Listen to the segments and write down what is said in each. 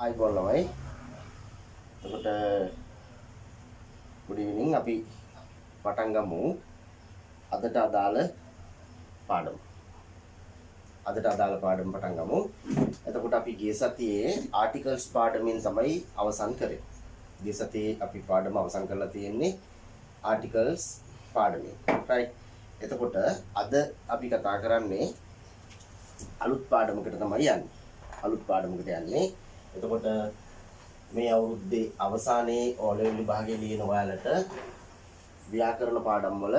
ආයිබෝන් ළමයි. එතකොට good evening අපි පටන් ගමු අදට අදාළ පාඩම. පටන් ගමු. එතකොට අපි ගිය සතියේ articles පාඩමෙන් තමයි අවසන් කරේ. ගිය සතියේ අපි පාඩම අවසන් කරලා තියෙන්නේ articles පාඩමෙන්. right. එතකොට අද අපි කතා කරන්නේ අලුත් පාඩමකට තමයි යන්නේ. එතකොට මේ අවුරුද්දේ අවසානයේ O level විභාගයේ ලියන ඔයාලට ව්‍යාකරණ පාඩම් වල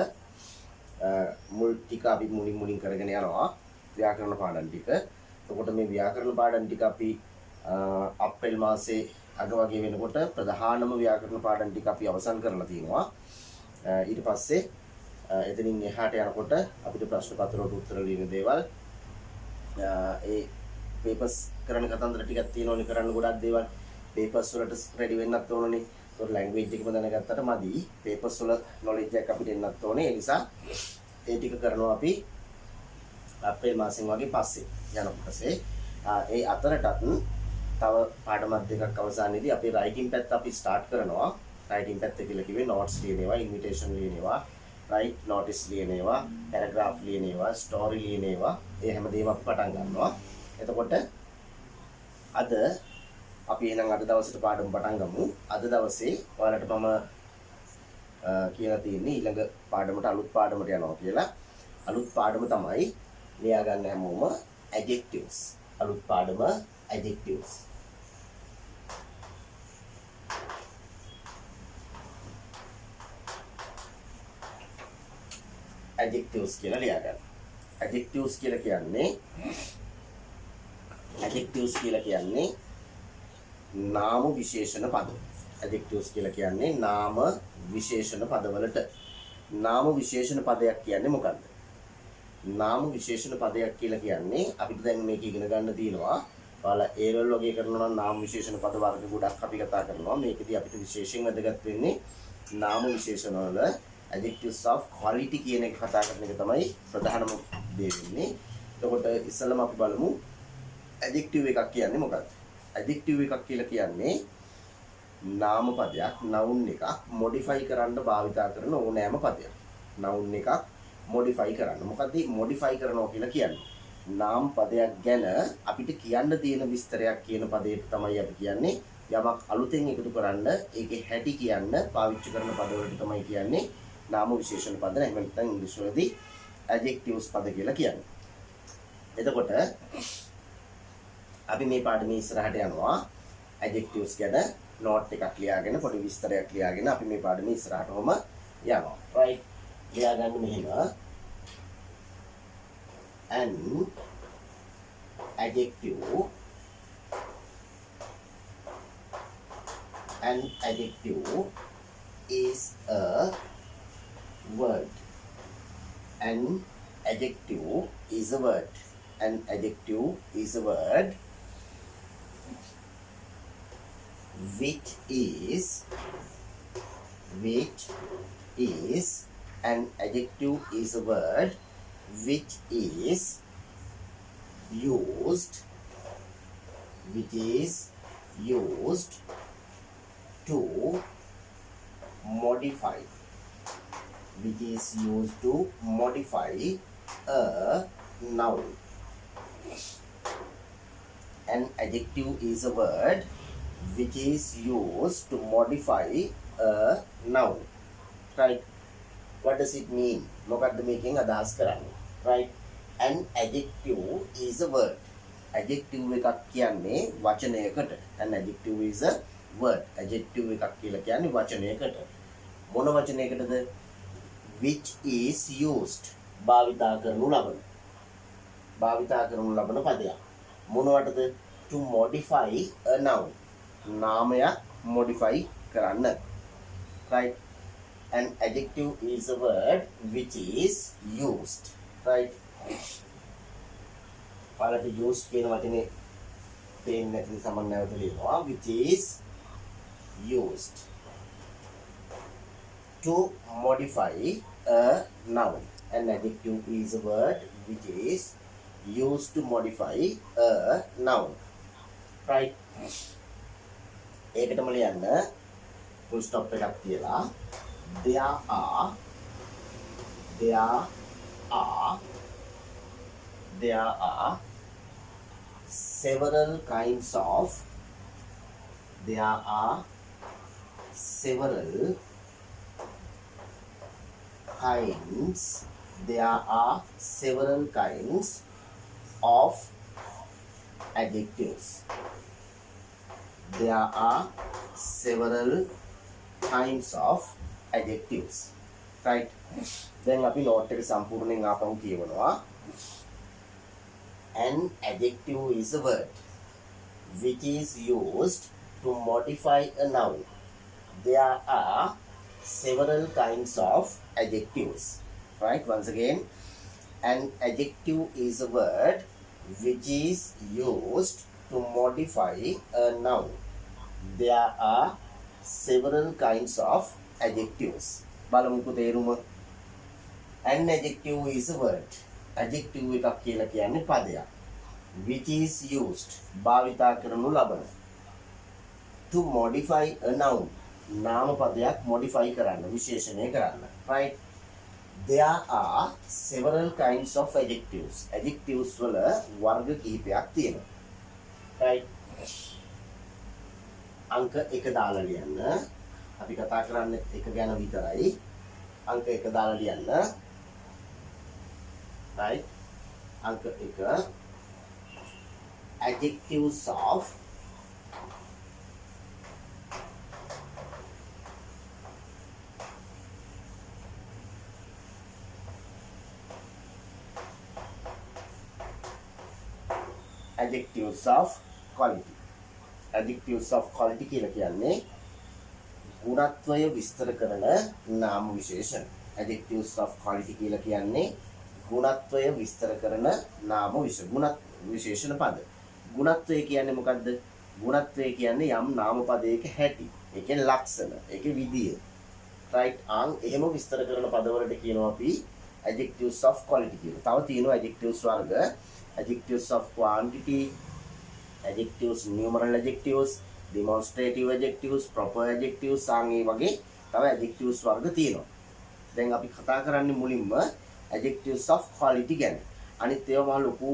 මුල් ටික අපි මුලින් කරගෙන යනවා ව්‍යාකරණ පාඩම් ටික. එතකොට මේ ව්‍යාකරණ පාඩම් ටික අපි අප්‍රේල් මාසේ අග වගේ වෙනකොට ප්‍රධානම ව්‍යාකරණ පාඩම් ටික අපි අවසන් කරලා තියෙනවා. ඊට පස්සේ එතනින් එහාට යනකොට අපිට ප්‍රශ්න පත්‍ර වලට උත්තර ලියන දේවල් ඒ පේපර්ස් කරන කතන්දර ටිකක් තියෙනවනේ කරන්න ගොඩක් දේවල් පේපර්ස් වලට රෙඩි වෙන්නත් ඕනනේ. ඒක ලැන්ග්වේජ් එකම දැනගත්තට මදි. පේපර්ස් වල නොලෙජ් එකක් අපිට එන්නත් ඕනේ. ඒ නිසා ඒ ටික කරනවා අපි අප්‍රේල් මාසෙන් වගේ පස්සේ යනකොටසේ. ඒ අතරටත් තව පාඩමක් දෙකක් අවසානයේදී අපි රයිටින් පැත්ත අපි ස්ටාර්ට් කරනවා. රයිටින් පැත්ත කියලා කිව්වේ නෝට්ස් ලියන ඒවා, ඉන්විටේෂන් ලියන ඒවා, රයිට් නොටිස් ලියන ඒවා, පැරග්‍රාෆ් ලියන ඒවා, ස්ටෝරි ලියන ඒවා, ඒ හැමදේම අපි පටන් ගන්නවා. එතකොට අද අපි එහෙනම් අද දවසට පාඩම පටන් ගමු. අද දවසේ ඔයාලට මම කියලා තියෙන්නේ ඊළඟ පාඩමට අලුත් පාඩමට යනවා කියලා. අලුත් පාඩම තමයි ලියා ගන්න හැමෝම adjectives. අලුත් පාඩම adjectives. adjectives කියලා ලියා ගන්න. adjectives කියලා කියන්නේ නාම විශේෂණ පද. adjectives කියලා කියන්නේ නාම විශේෂණ පදවලට. නාම විශේෂණ පදයක් කියන්නේ මොකක්ද? නාම විශේෂණ පදයක් කියලා කියන්නේ අපිට දැන් මේක ඉගෙන ගන්න තියෙනවා. ඔයාලා A level වගේ කරනවා නම් නාම විශේෂණ පද වර්ග ගොඩක් අපි කතා කරනවා. මේකදී අපිට විශේෂයෙන් වැදගත් වෙන්නේ නාම විශේෂණ වල adjectives of quality කියන එක කතා කරන එක තමයි ප්‍රධානම දේ වෙන්නේ. එතකොට ඉස්සෙල්ලාම අපි බලමු adjective එකක් කියන්නේ මොකක්ද? adjective එකක් කියලා කියන්නේ නාම පදයක්, noun එකක් modify කරන්න භාවිතා කරන ඕනෑම පදයක්. noun එකක් modify කරන්න. මොකද්ද modify කරනවා කියලා කියන්නේ? නාම පදයක් ගැන අපිට කියන්න තියෙන විස්තරයක් කියන පදයට තමයි අපි කියන්නේ යමක් අලුතෙන් එකතු කරන්න ඒකේ හැටි කියන්න පාවිච්චි කරන පදවලට තමයි කියන්නේ නාම විශේෂණ පද. එහෙම නැත්නම් ඉංග්‍රීසි වලදී adjectives පද කියලා කියන්නේ. එතකොට අපි මේ පාඩමේ ඉස්සරහට යනවා. adjectives ගැන note එකක් ලියාගෙන පොඩි විස්තරයක් ලියාගෙන අපි මේ පාඩමේ ඉස්සරහටම යනවා. right. ලියා ගන්න මෙහෙම. an adjective is a word. An adjective is a word. An adjective is a word which is an adjective is a word which is used to modify a noun. An adjective is a word which is used to modify a noun. Right. What does it mean? මොකක්ද මේකෙන් අදහස් කරන්නේ? Right. An adjective is a word. adjective එකක් කියන්නේ වචනයකට. An adjective is a word. adjective එකක් කියලා කියන්නේ වචනයකට. මොන වචනයකටද? which is used. භාවිතා කරනු ලබන පදයක්. මොනවටද? to modify a noun. නාමයක් modify කරන්න. Right. An adjective is a word which is used. Right. ඔයාලට used කියන වචනේ පේන්නේ නැති නිසා මම නැවත ලියනවා. which is used to modify a noun. An adjective is a word which is used to modify a noun. Right. ඒකටම ලියන්න full stop එකක් තියලා there are several kinds of there are several kinds of adjectives. There are several kinds of adjectives. Right? දැන් අපි note එක සම්පූර්ණයෙන් ආපහු කියවනවා. An adjective is a word which is used to modify a noun. There are several kinds of adjectives. Right? Once again, an adjective is a word which is used to modify a noun. There are several kinds of adjectives. බලමුකෝ තේරුම. An adjective is a word. Adjective එකක් කියලා කියන්නේ පදයක්. Which is used භාවිතා කරනු ලබන. To modify a noun. නාම පදයක් modify කරන්න, විශේෂණය කරන්න. Right? There are several kinds of adjectives. Adjectives වල වර්ග කිහිපයක් තියෙනවා. Right? අංක 1 දාලා ලියන්න. අපි කතා කරන්නේ එක ගැන විතරයි. අංක 1 දාලා ලියන්න. Right? අංක 1 adjectives of quality. Adjectives of quality කියලා කියන්නේ ගුණත්වය විස්තර කරන නාම විශේෂණ. Adjectives of quality කියලා කියන්නේ ගුණත්වය විස්තර කරන නාම විශේෂණ පද. ගුණත්වය කියන්නේ මොකද්ද? ගුණත්වය කියන්නේ යම් නාම පදයක හැටි. ඒකේ ලක්ෂණ, ඒකේ විදිය. right? එහෙම විස්තර කරන පදවලට කියනවා අපි adjectives of quality කියලා. තව තියෙනවා adjectives වර්ග. Adjectives of quantity, adjectives, numeral adjectives, demonstrative adjectives, proper adjectives, ඒ වගේ තව adjectives වර්ග තියෙනවා. දැන් අපි කතා කරන්නේ මුලින්ම adjectives of quality ගැන. අනිත් ඒවා මම ලොකු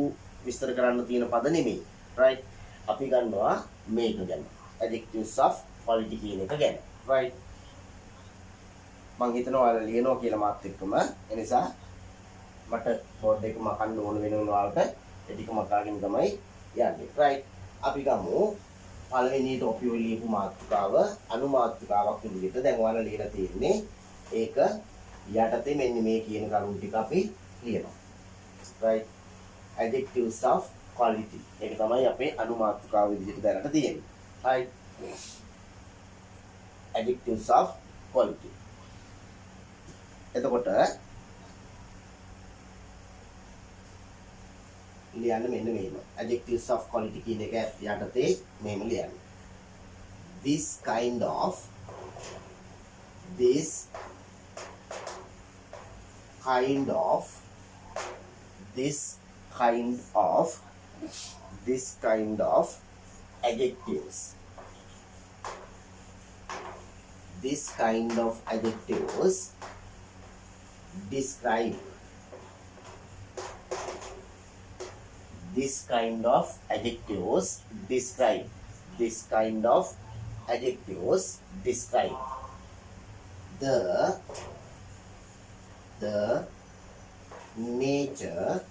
විස්තර කරන්න තියෙන පද නෙමෙයි. right? අපි ගන්නවා මේක ගැන. adjectives of quality කියන එක ගැන. right? මම හිතනවා ඔයාලා ලියනවා කියලා මාත් එක්කම. ඒ නිසා මට බෝඩ් එක මකන්න ඕන වෙනවා ඔයාලට. ඒ ටික මකාගෙන තමයි යන්නේ. right? අපි ගමු පළවෙනි ටොපික් වල ලියපු මාතෘකාව අනුමාතෘකාවක් විදිහට. දැන් ඔයාලා ලියලා තියෙන්නේ ඒක යටතේ මෙන්න මේ කියන කරුණු ටික අපි ලියනවා. right? adjectives of quality. ඒක තමයි අපේ අනුමාතෘකාව විදිහට දැනට තියෙන්නේ. right? adjectives of quality. එතකොට ලියන්න මෙන්න මෙහෙම. adjectives of quality කියන එක යටතේ මෙහෙම ලියන්න. this kind of adjectives. This kind of adjectives describe. This kind of adjectives describe. This kind of adjectives describe the nature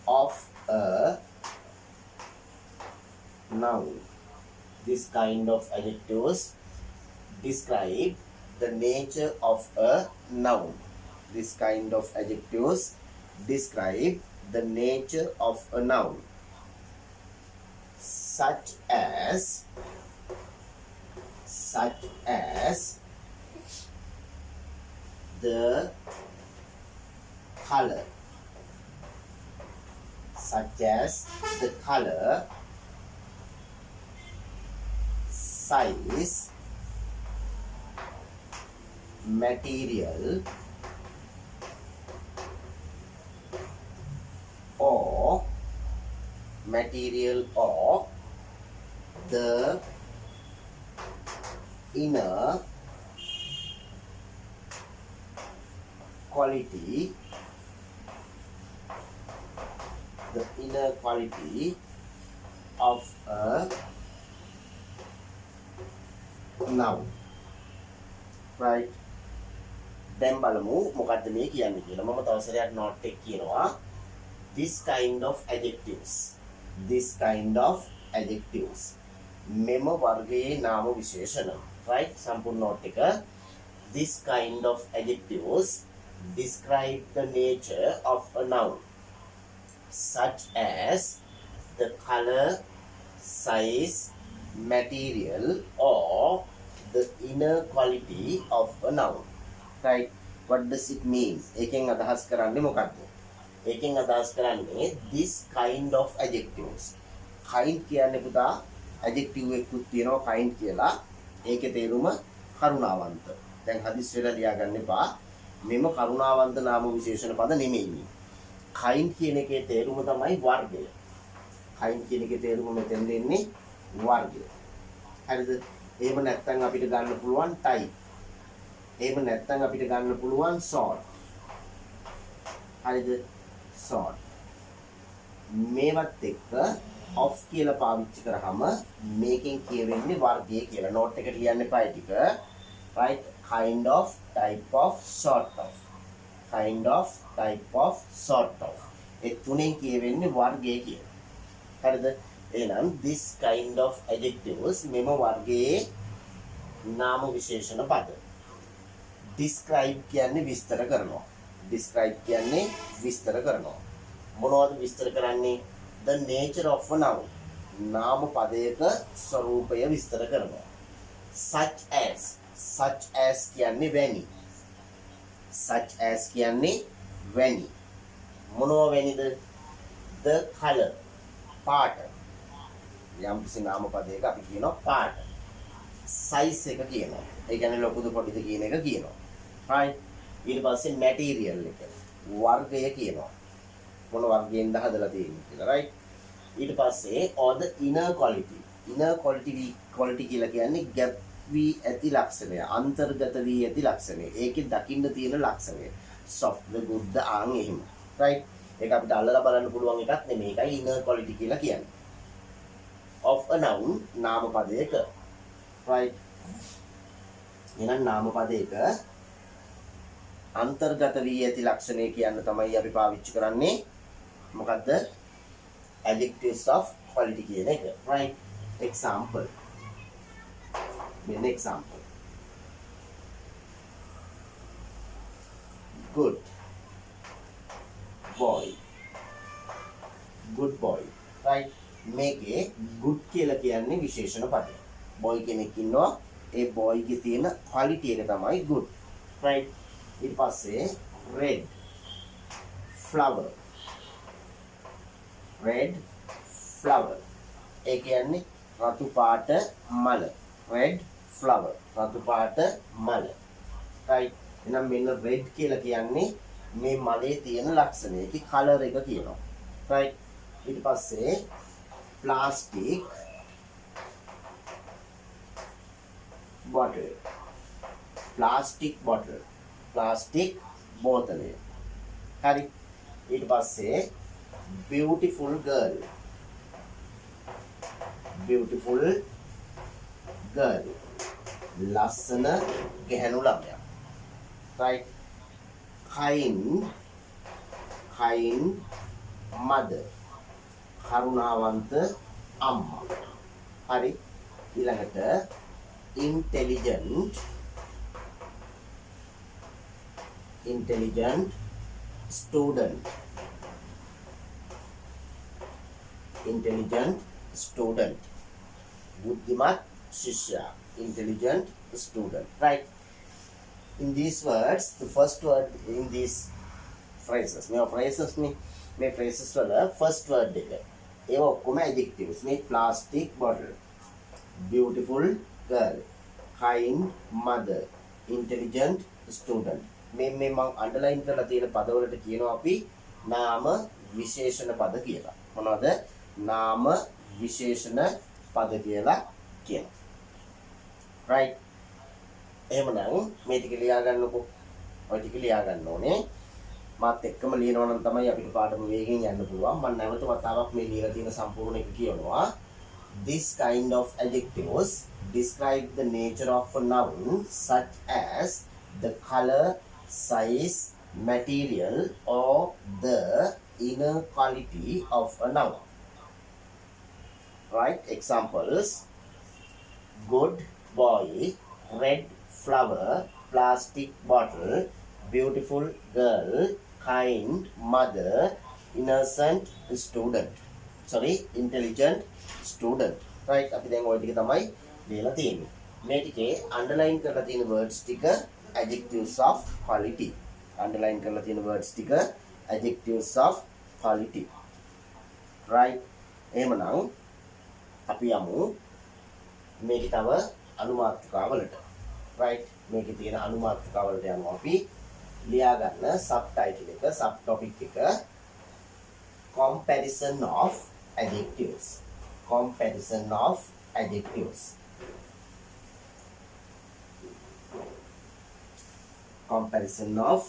of a noun. This kind of adjectives describe the nature of a noun. This kind of adjectives describe the nature of a noun, such as the color, size, material, or the inner quality of a noun. Right? දැන් බලමු මොකද්ද මේ කියන්නේ කියලා. මම තව සැරයක් note එක කියනවා. This kind of adjectives. මෙම වර්ගයේ නාම විශේෂණ. Right? සම්පූර්ණ note එක. This kind of adjectives describe the nature of a noun, such as the color, size, material, or the inner quality of a noun. Right? What does it mean? එකෙන් අදහස් කරන්නේ මොකක්ද? එකෙන් අදහස් කරන්නේ this kind of adjectives. kind කියන්නේ පුතා adjective එකකුත් තියෙනවා kind කියලා. ඒකේ තේරුම කරුණාවන්ත. දැන් හදිස් වෙලා ලියාගන්න එපා. මෙම කරුණාවන්ත නාම විශේෂණ පද නෙමෙයි. kind කියන එකේ තේරුම තමයි වර්ගය. kind කියන එකේ තේරුම මෙතෙන් දෙන්නේ වර්ගය. හරිද? එහෙම නැත්නම් අපිට ගන්න පුළුවන් type. එහෙම නැත්නම් අපිට ගන්න පුළුවන් sort. හරිද? sort. මේවත් එක්ක of කියලා පාවිච්චි කරාම මේකෙන් කියවෙන්නේ වර්ගය කියලා. note එකට ලියන්න එපා ඒ ටික. right? kind of, type of, sort of. kind of, type of, sort of. ඒ තුනෙන් කියවෙන්නේ වර්ගය කියලා. හරිද? එහෙනම් this kind of adjectives මෙම වර්ගයේ නාම විශේෂණ පද. describe කියන්නේ විස්තර කරනවා. describe කියන්නේ විස්තර කරනවා. මොනවද විස්තර කරන්නේ? the nature of a noun. නාම පදයක ස්වરૂපය විස්තර කරනවා. such as කියන්නේ වැනි. such as කියන්නේ වැනි. මොනවා වැනිද? the color. පාට. යම් කිසි නාම පදයක අපි කියනවා පාට. size එක කියනවා. ඒ කියන්නේ ලොකුද පොඩිද කියන එක කියනවා. right? ඊට පස්සේ material එක. වර්ගය කියනවා. මොන වර්ගයෙන්ද හදලා තියෙන්නේ කියලා. right? ඊට පස්සේ or the inner quality. inner quality කියලා කියන්නේ gap වී ඇති ලක්ෂණය. අන්තර්ගත වී ඇති ලක්ෂණය. ඒකේ දකින්න තියෙන ලක්ෂණය. soft the good the ආන් එහෙම. right? ඒක අපිට අල්ලලා බලන්න පුළුවන් එකක් නෙමෙයි. ඒකයි inner quality කියලා කියන්නේ. of a noun නාම පදයක. right? එහෙනම් නාම පදයක අන්තර්ගත වී ඇති ලක්ෂණය කියන්න තමයි අපි පාවිච්චි කරන්නේ මොකද්ද? adjectives of quality කියන එක. right? example. An example. Good boy. Good boy. right? මේකේ good කියලා කියන්නේ විශේෂණ පදයක්. boy කෙනෙක් ඉන්නවා. ඒ boy ගේ තියෙන quality එක තමයි good. right? ඊට පස්සේ red flower. red flower. ඒ කියන්නේ රතු පාට මල. red flower. රතු පාට මල. right? එහෙනම් මෙන්න red කියලා කියන්නේ මේ මලේ තියෙන ලක්ෂණය. ඒකේ color එක කියනවා. right? ඊට පස්සේ plastic bottle. plastic bottle. plastic බෝතලය. හරි. ඊට පස්සේ beautiful girl. beautiful girl. ලස්සන ගැහැණු ළමයා. right? kind mother. කරුණාවන්ත අම්මා. හරි. ඊළඟට intelligent student. intelligent student. බුද්ධිමත් ශිෂ්‍යයා. intelligent student. right? in these words, the first word in these phrases. මේ phrases මේ phrases වල first word එක. ඒවා ඔක්කොම adjectives. මේ plastic bottle, beautiful girl, kind mother, intelligent student. මේ මම අන්ඩර්ලයින් කරලා තියෙන පදවලට කියනවා අපි නාම විශේෂණ පද කියලා. මොනවද? නාම විශේෂණ පද කියලා කියනවා. right එහෙමනම් මේ ටික ලියා ගන්නකො. ඔය ටික ලියා ගන්න ඕනේ. මාත් එක්කම ලියනවා නම් තමයි අපිට පාඩම වේගෙන් යන්න පුළුවන්. මම නැවත වතාවක් මේ ලියලා තියෙන සම්පූර්ණ එක කියනවා. This kind of adjectives describe the nature of a noun such as the color, size, material or the inner quality of a noun. Right? Examples: good boy, red flower, plastic bottle, beautiful girl, kind mother, innocent student. Sorry, intelligent student. Right? අපි දැන් ওই ටික තමයි ලියලා තියෙන්නේ. මේ ටිකේ underline කරලා තියෙන words ටික adjectives of quality. Underline කරලා තියෙන words ටික adjectives of quality. Right? එහෙමනම් අපි යමු මේක තව අනුමාත්‍රිකාවලට. right මේකේ තියෙන අනුමාත්‍රිකාවලට යනවා අපි. ලියා ගන්න subtitle එක subtopic එක comparison of adjectives. Comparison of adjectives. Comparison of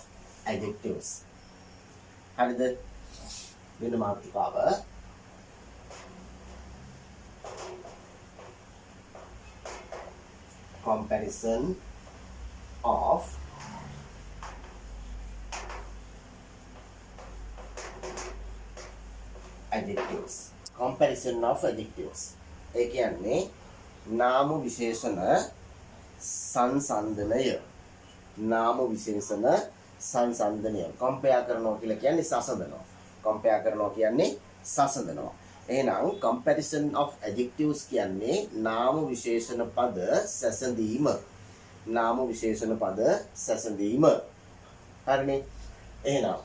adjectives. හරිද? වෙන මාතෘකාව comparison of adjectives. Comparison of adjectives. ඒ කියන්නේ නාම විශේෂණ සංසන්දනය. නාම විශේෂණ සංසන්දනය. compare කරනවා කියලා කියන්නේ සසඳනවා. compare කරනවා කියන්නේ සසඳනවා. එහෙනම් comparison of adjectives කියන්නේ නාම විශේෂණ පද සැසඳීම. නාම විශේෂණ පද සැසඳීම. හරිනේ? එහෙනම්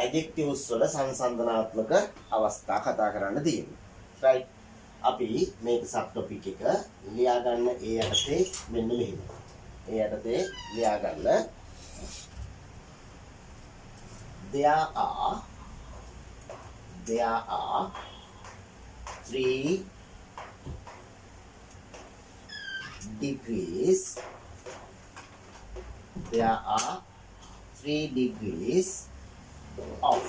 adjectives වල සංසන්දනාත්මක අවස්ථා කතා කරන්න තියෙනවා. right? අපි මේක subtopic එක ලියා ගන්න ඒ යටතේ මෙන්න මෙහෙම. ඒ යටතේ ලියා ගන්න there are 3 degrees. There are 3 degrees of.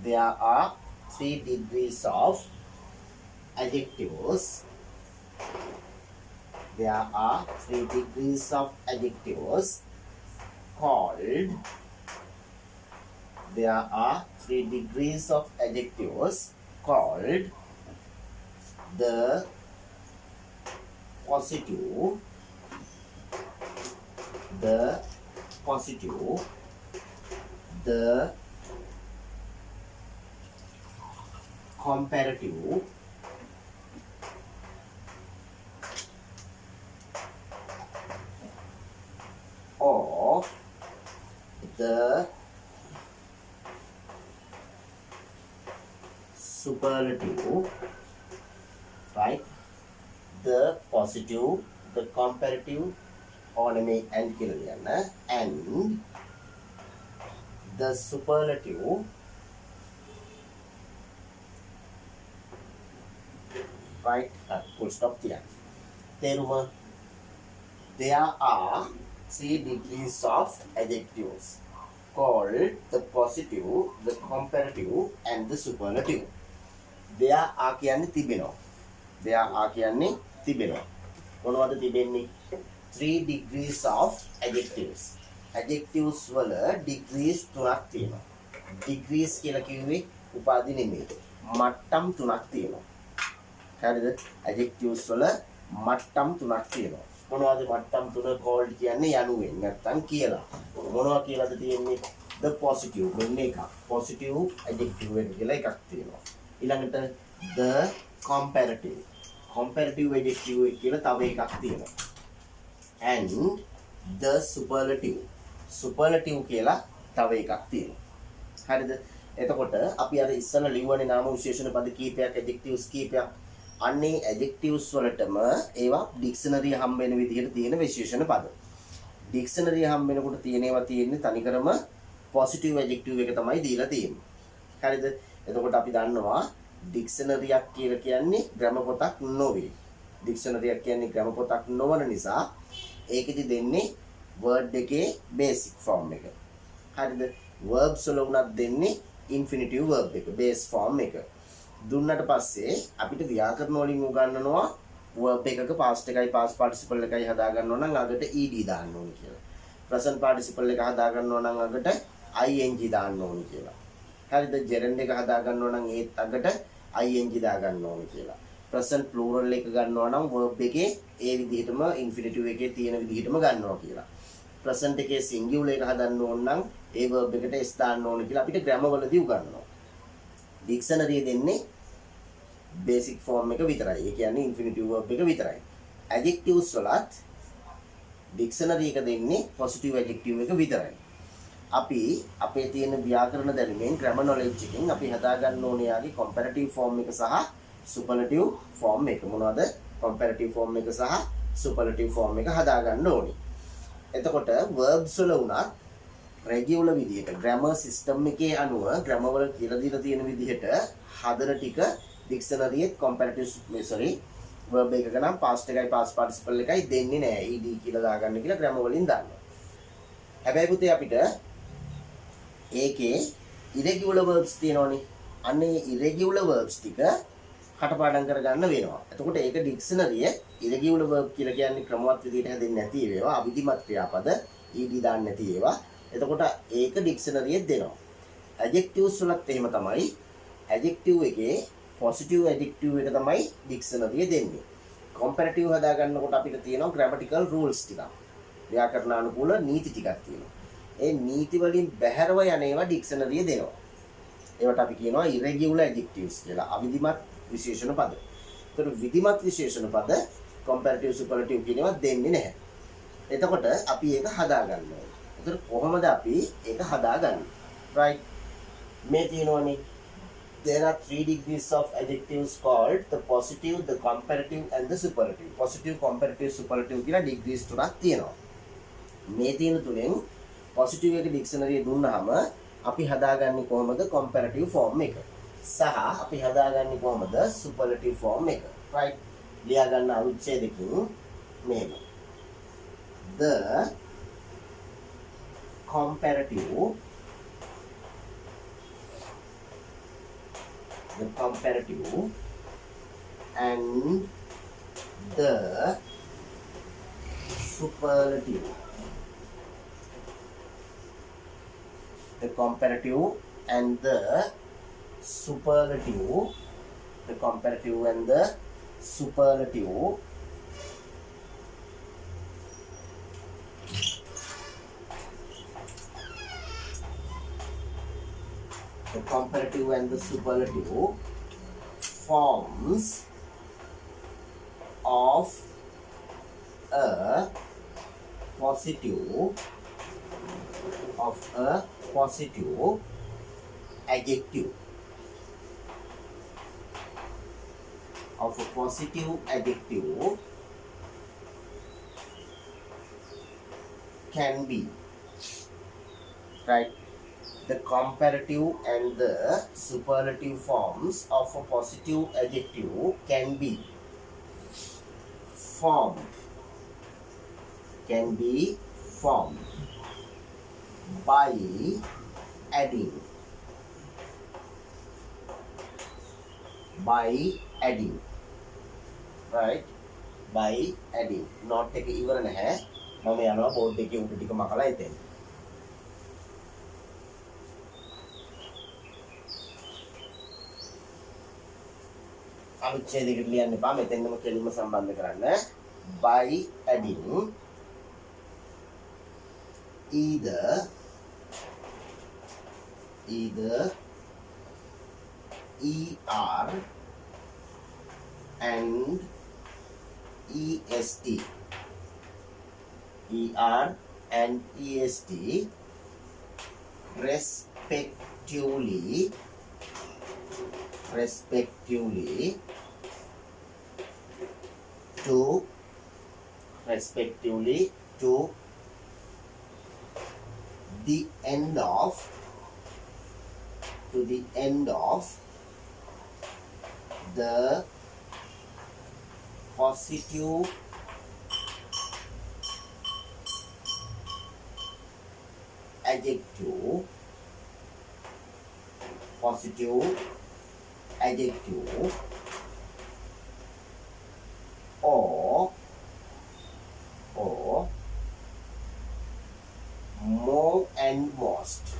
There are 3 degrees of adjectives. There are 3 degrees of adjectives called. There are 3 degrees of adjectives called the positive, the comparative, or the superlative. Right? The positive, the comparative, and the superlative. Right? Full stop there. There are 3 degrees of adjectives called the positive, the comparative, and the superlative. There are කියන්නේ තිබෙනවා. There are කියන්නේ තිබෙනවා. මොනවද තිබෙන්නේ? 3 degrees of adjectives. Adjectives වල degrees 3ක් තියෙනවා. Degrees කියලා කිව්වේ උපාධි නෙමෙයි. මට්ටම් 3ක් තියෙනවා. හරිද? Adjectives වල මට්ටම් 3ක් තියෙනවා. මොනවද මට්ටම් 3 called කියන්නේ යනුවෙන් නැත්තම් කියලා. මොනවා කියලාද තියෙන්නේ? The positive මෙන්න එකක්. Positive adjective එක කියලා එකක් තියෙනවා. ඊළඟට the comparative. Comparative adjective එක කියලා තව එකක් තියෙනවා. And the superlative. Superlative කියලා තව එකක් තියෙනවා. හරිද? එතකොට අපි අර ඉස්සන ලියුවනේ නාම විශේෂණ පද කීපයක් adjectives කීපයක්. අන්නේ adjectives වලටම ඒවා dictionary හම්බ වෙන විදිහට තියෙන විශේෂණ පද. dictionary හම්බ වෙනකොට තියෙනවා තියෙන්නේ තනිකරම positive adjective එක තමයි දීලා තියෙන්නේ. හරිද? එතකොට අපි දන්නවා ඩික්ෂනරියක් කියලා කියන්නේ ග්‍රැමර් පොතක් නොවේ. ඩික්ෂනරියක් කියන්නේ ග්‍රැමර් පොතක් නොවන නිසා ඒකෙදි දෙන්නේ වර්ඩ් එකේ බේසික් ෆෝම් එක. හරිද? verbs වල උනත් දෙන්නේ infinitive verb එක base form එක. දුන්නට පස්සේ අපිට ව්‍යාකරණ වලින් උගන්වනවා verb එකක past එකයි past participle එකයි හදා ගන්නවා නම් අගට ed දාන්න ඕනේ කියලා. present participle එක හදා ගන්නවා නම් අගට ing දාන්න ඕනේ කියලා. හරිද? gerund එක හදා ගන්නවා නම් ඒත් අගට ing දා ගන්න ඕනේ කියලා. present plural එක ගන්නවා නම් verb එකේ ඒ විදිහටම infinitive එකේ තියෙන විදිහටම ගන්නවා කියලා. present එකේ singular එක හදන්න ඕන නම් ඒ verb එකට s දාන්න ඕනේ කියලා අපිට grammar වලදී උගන්වනවා. dictionary දෙන්නේ basic form එක විතරයි. ඒ කියන්නේ infinitive verb එක විතරයි. adjectives වලත් dictionary එක දෙන්නේ positive adjective එක විතරයි. අපි අපේ තියෙන ව්‍යාකරණ දැනුමෙන් grammar knowledge එකෙන් අපි හදා ගන්න ඕනේ යාගේ comparative form එක සහ superlative form එක. මොනවද? comparative form එක සහ superlative form එක හදා ගන්න ඕනේ. එතකොට verbs වල උනත් regular විදිහට grammar system එකේ අනුව grammar වල කියලා දීලා තියෙන විදිහට හදන ටික dictionary එකේ comparative verb එකක නම් past එකයි past participle එකයි දෙන්නේ නැහැ. ed කියලා දාගන්න කියලා grammar වලින් දානවා. හැබැයි පුතේ අපිට ඒකේ irregular verbs තියෙනවනේ. අන්නේ irregular verbs ටික කටපාඩම් කරගන්න වෙනවා. එතකොට ඒක dictionary irregular verb කියලා කියන්නේ ක්‍රමවත් විදිහට හැදෙන්නේ නැති ඒවා, අවිධිමත් ක්‍රියාපද, ed දාන්න නැති ඒවා. එතකොට ඒක dictionary එකේ දෙනවා. adjectives වලත් එහෙම තමයි. adjective එකේ positive adjective එක තමයි dictionary එකේ දෙන්නේ. comparative හදා ගන්නකොට අපිට තියෙනවා grammatical rules ටිකක්. ව්‍යාකරණානුකූල නීති ටිකක් තියෙනවා. ඒ නීති වලින් බැහැරව යන ඒවා dictionary එකේ දෙනවා. ඒවට අපි කියනවා irregular adjectives කියලා. අවිධිමත් විශේෂණ පද. ඒතර විධිමත් විශේෂණ පද comparative superlative කියනවා දෙන්නේ නැහැ. එතකොට අපි ඒක හදා ගන්න ඕනේ. ඒතර කොහොමද අපි ඒක හදාගන්නේ? right. මේ තියෙනවනේ there are 3 degrees of adjectives called the positive, the comparative and the superlative. Positive, comparative, superlative කියලා degrees තුනක් තියෙනවා. මේ තියෙන තුනෙන් positive එක dictionary එක දුන්නාම අපි හදාගන්නේ කොහොමද comparative form එක? සහ අපි හදාගන්නේ කොහොමද superlative form එක? right. ලියා ගන්න අනුච්ඡේදකින් මේක. The comparative and the superlative. The comparative and the superlative. The comparative and the superlative the comparative and the superlative forms of a positive adjective can be, right. The comparative and the superlative forms of a positive adjective can be formed by adding right, by adding. not එක ඉවර නැහැ. මම යනවා board එකේ උඩ ටික මකලා එතෙන්. අනුච්ඡේදයකට ලියන්න එපා. මෙතෙන්ම කෙලින්ම සම්බන්ධ කරන්න. by adding either er and est, respectively to the end of the positive adjective or more and most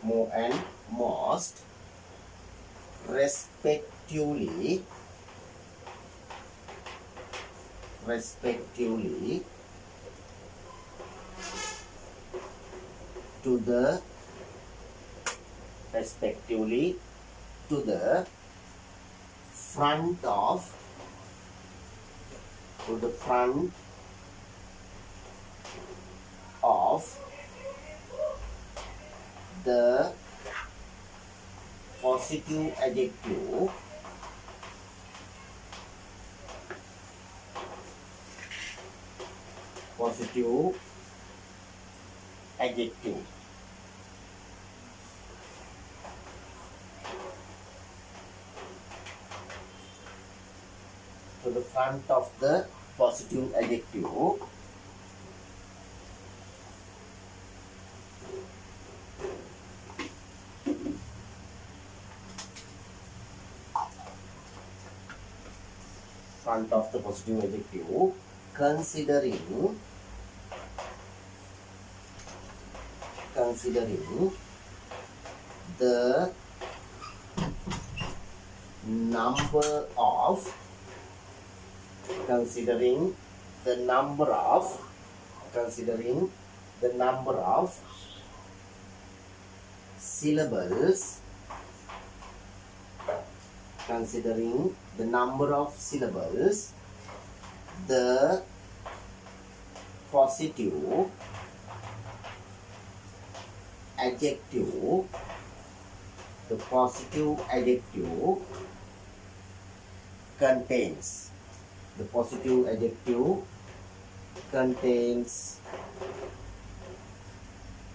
more and most respectively to the front of the positive adjective to the front of the positive adjective considering the number of syllables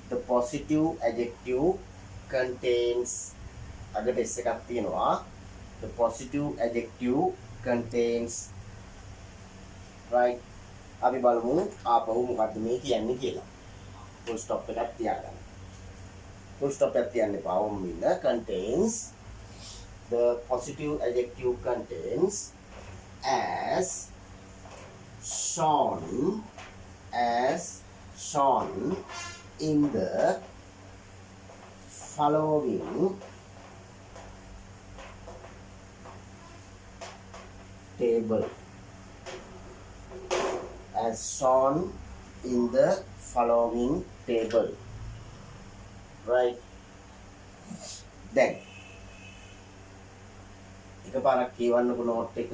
the positive adjective contains අගට s එකක් තියෙනවා the positive adjective contains right අපි බලමු ආපහු මොකක්ද මේ කියන්නේ කියලා full stop එකක් තියාගන්න full stop එකක් තියන්න එපා වම් මිල contains the positive adjective contains as shown in the following table right then එකපාරක් කියවන්නකො note එක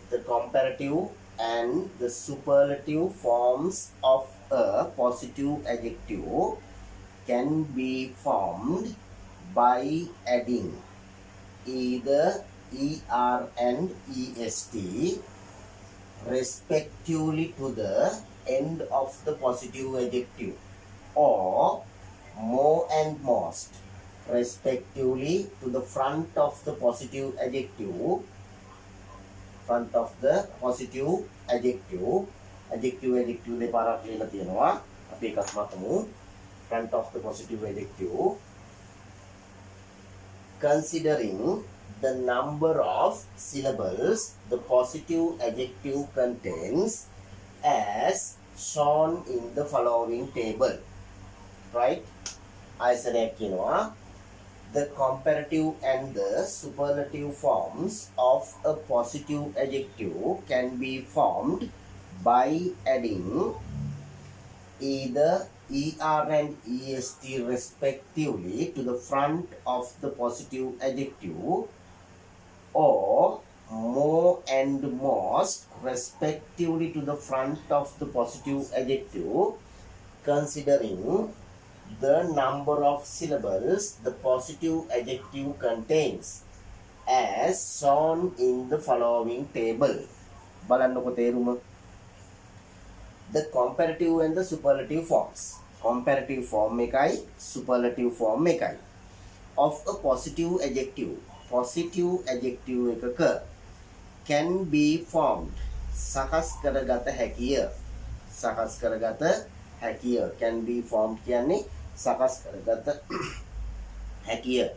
the comparative and the superlative forms of a positive adjective can be formed by adding either er and est respectively to the end of the positive adjective or more and most respectively to the front of the positive adjective දෙපාරක් ලියලා තියෙනවා අපි එකක් මතමු front of the positive adjective considering the number of syllables the positive adjective contains as shown in the following table right ආයතනයක් කියනවා the comparative and the superlative forms of a positive adjective can be formed by adding either er and est respectively to the front of the positive adjective or more and most respectively to the front of the positive adjective considering the number of syllables the positive adjective contains as shown in the following table. බලන්නකො තේරුම. The comparative and the superlative forms. Comparative form එකයි superlative form එකයි of a positive adjective. Positive adjective එකක can be formed. සකස් කරගත හැකිය. සකස් කරගත හැකිය. Can be formed කියන්නේ සකස් කරගත හැකිය.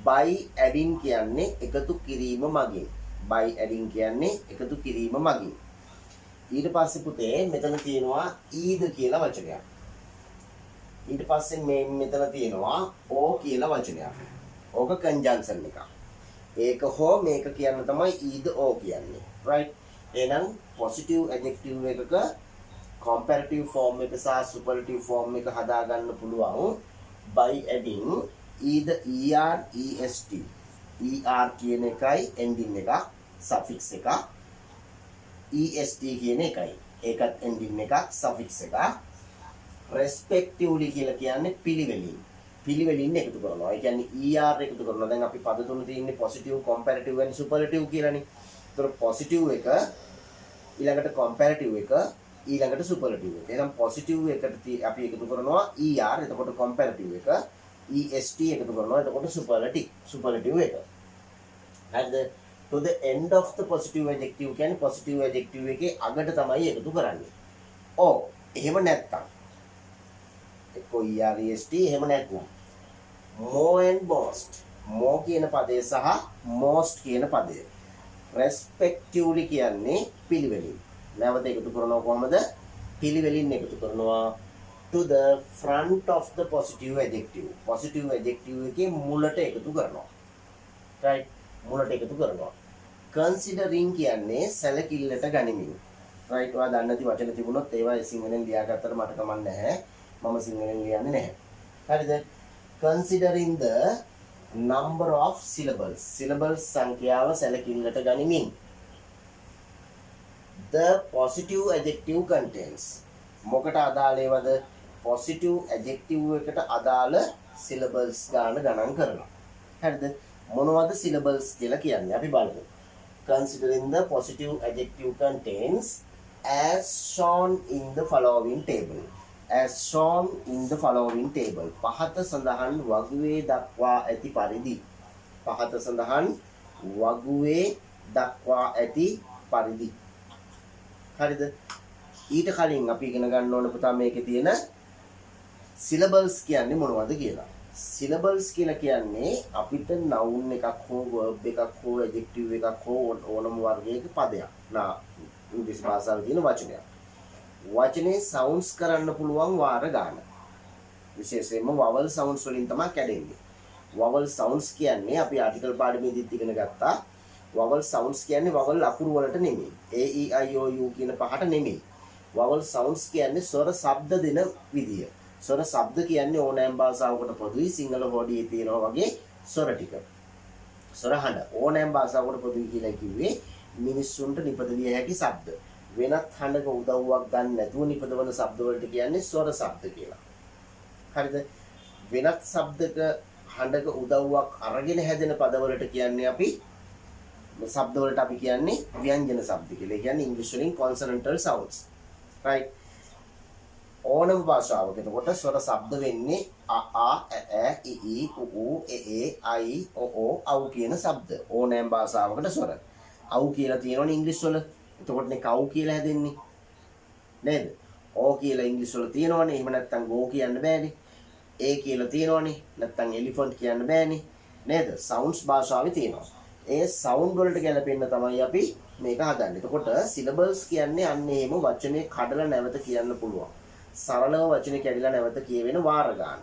By adding කියන්නේ එකතු කිරීම මගින්. By adding කියන්නේ එකතු කිරීම මගින්. ඊට පස්සේ පුතේ මෙතන තියෙනවා ඊද කියලා වචනයක්. ඊට පස්සේ මෙතන තියෙනවා ඕ කියලා වචනයක්. ඕක කන්ජන්ක්ෂන් එකක්. ඒක හෝ මේක කියන්න තමයි ඊද ඕ කියන්නේ. right? එහෙනම් positive adjective එකක comparative form එක සහ superlative form එක හදා ගන්න පුළුවන් by adding either er est. er කියන එකයි ending එක suffix එක. est කියන එකයි ඒකත් ending එක suffix එක. respectively කියලා කියන්නේ පිළිවෙලින් එකතු කරනවා. ඒ කියන්නේ er එකතු කරනවා. දැන් අපි පද තුන තියෙන්නේ positive, comparative and superlative කියලානේ. ඒතර positive එක ඊළඟට comparative එක ඊළඟට superlative එක. එහෙනම් positive එකට අපි එකතු කරනවා er, එතකොට comparative එක, est එකතු කරනවා එතකොට superlative එක. හරිද? to the end of the positive adjective කියන්නේ positive adjective එකේ අගට තමයි එකතු කරන්නේ. ඕ එහෙම නැත්තම් එක්කෝ est එහෙම නැත්නම් more and most. more කියන පදය සහ most කියන පදය respectively කියන්නේ පිළිවෙලින්. නැවත එකතු කරනවා කොහමද? පිළිවෙලින් එකතු කරනවා to the front of the positive adjective. positive adjective එකේ මුලට එකතු කරනවා. right? මුලට එකතු කරනවා. considering කියන්නේ සැලකිල්ලට ගනිමින්. right? ඔයා දන්නේ නැති වචන තිබුණොත් ඒවා සිංහලෙන් ලියාගත්තට මට කමක් නැහැ. මම සිංහලෙන් ලියන්නේ නැහැ. හරිද? considering the number of syllables. syllables සංඛ්‍යාව සැලකිල්ලට ගනිමින්. the positive adjective contains. මොකට අදාළ ඒවද? positive adjective එකට අදාළ syllables ගණන් කරනවා. හරිද? මොනවද syllables කියලා කියන්නේ? අපි බලමු. considering the positive adjective contains as shown in the following table. as shown in the following table. පහත සඳහන් වගුවේ දක්වා ඇති පරිදි. පහත සඳහන් වගුවේ දක්වා ඇති පරිදි. හරිද? ඊට කලින් අපි ඉගෙන ගන්න ඕන පුතා මේකේ තියෙන syllables කියන්නේ මොනවද කියලා. syllables කියලා කියන්නේ අපිට noun එකක් හෝ verb එකක් හෝ adjective එකක් හෝ ඕනම වර්ගයක පදයක්. ඉංග්‍රීසි භාෂාවේ තියෙන වචනයක්. වචනේ sounds කරන්න පුළුවන් වාර ගන්න. විශේෂයෙන්ම vowel sounds වලින් තමයි කැඩෙන්නේ. vowel sounds කියන්නේ අපි ආටිකල් පාඩමේදීත් ඉගෙන ගත්තා. vowel sounds කියන්නේ vowel අකුරු වලට නෙමෙයි. a e i o u කියන පහට නෙමෙයි. vowel sounds කියන්නේ ස්වර ශබ්ද දෙන විදිය. ස්වර ශබ්ද කියන්නේ ඕනෑම භාෂාවකට පොදුයි. සිංහල හොඩියේ තියෙනවා වගේ ස්වර ටික. ස්වර හඬ ඕනෑම භාෂාවකට පොදුයි කියලා කිව්වේ මිනිස්සුන්ට නිපද විය හැකි ශබ්ද. වෙනත් හඬක උදව්වක් ගන්න නැතුව නිපදවන ශබ්ද වලට කියන්නේ ස්වර ශබ්ද කියලා. හරිද? වෙනත් ශබ්දක හඬක උදව්වක් අරගෙන හැදෙන පදවලට කියන්නේ අපි ශබ්ද වලට අපි කියන්නේ ව්‍යංජන ශබ්ද කියලා. ඒ කියන්නේ ඉංග්‍රීසි වලින් consonantal sounds. right? ඕනම භාෂාවක එතකොට ස්වර ශබ්ද වෙන්නේ අ ආ ඈ ඊ ඊ උ ඌ ඒ ඒ අයි ඔ ඕ අව් කියන ශබ්ද. ඕනෑම භාෂාවකට ස්වර. අව් කියලා තියෙනවනේ ඉංග්‍රීසි වල. එතකොටනේ කව් කියලා හැදෙන්නේ. නේද? ඕ කියලා ඉංග්‍රීසි වල තියෙනවනේ. එහෙම නැත්නම් ගෝ කියන්න බෑනේ. ඒ කියලා තියෙනවනේ. නැත්නම් එලිෆන්ට් කියන්න බෑනේ. නේද? සවුන්ඩ්ස් භාෂාවේ තියෙනවා. ඒ සවුන්ඩ් වලට ගැලපෙන්න තමයි අපි මේක හදන්නේ. එතකොට සිලබල්ස් කියන්නේ අන්න එහෙම වචනේ කඩලා නැවත කියන්න පුළුවන්. සරලව වචනේ කැඩිලා නැවත කියවෙන වාර ගන්න.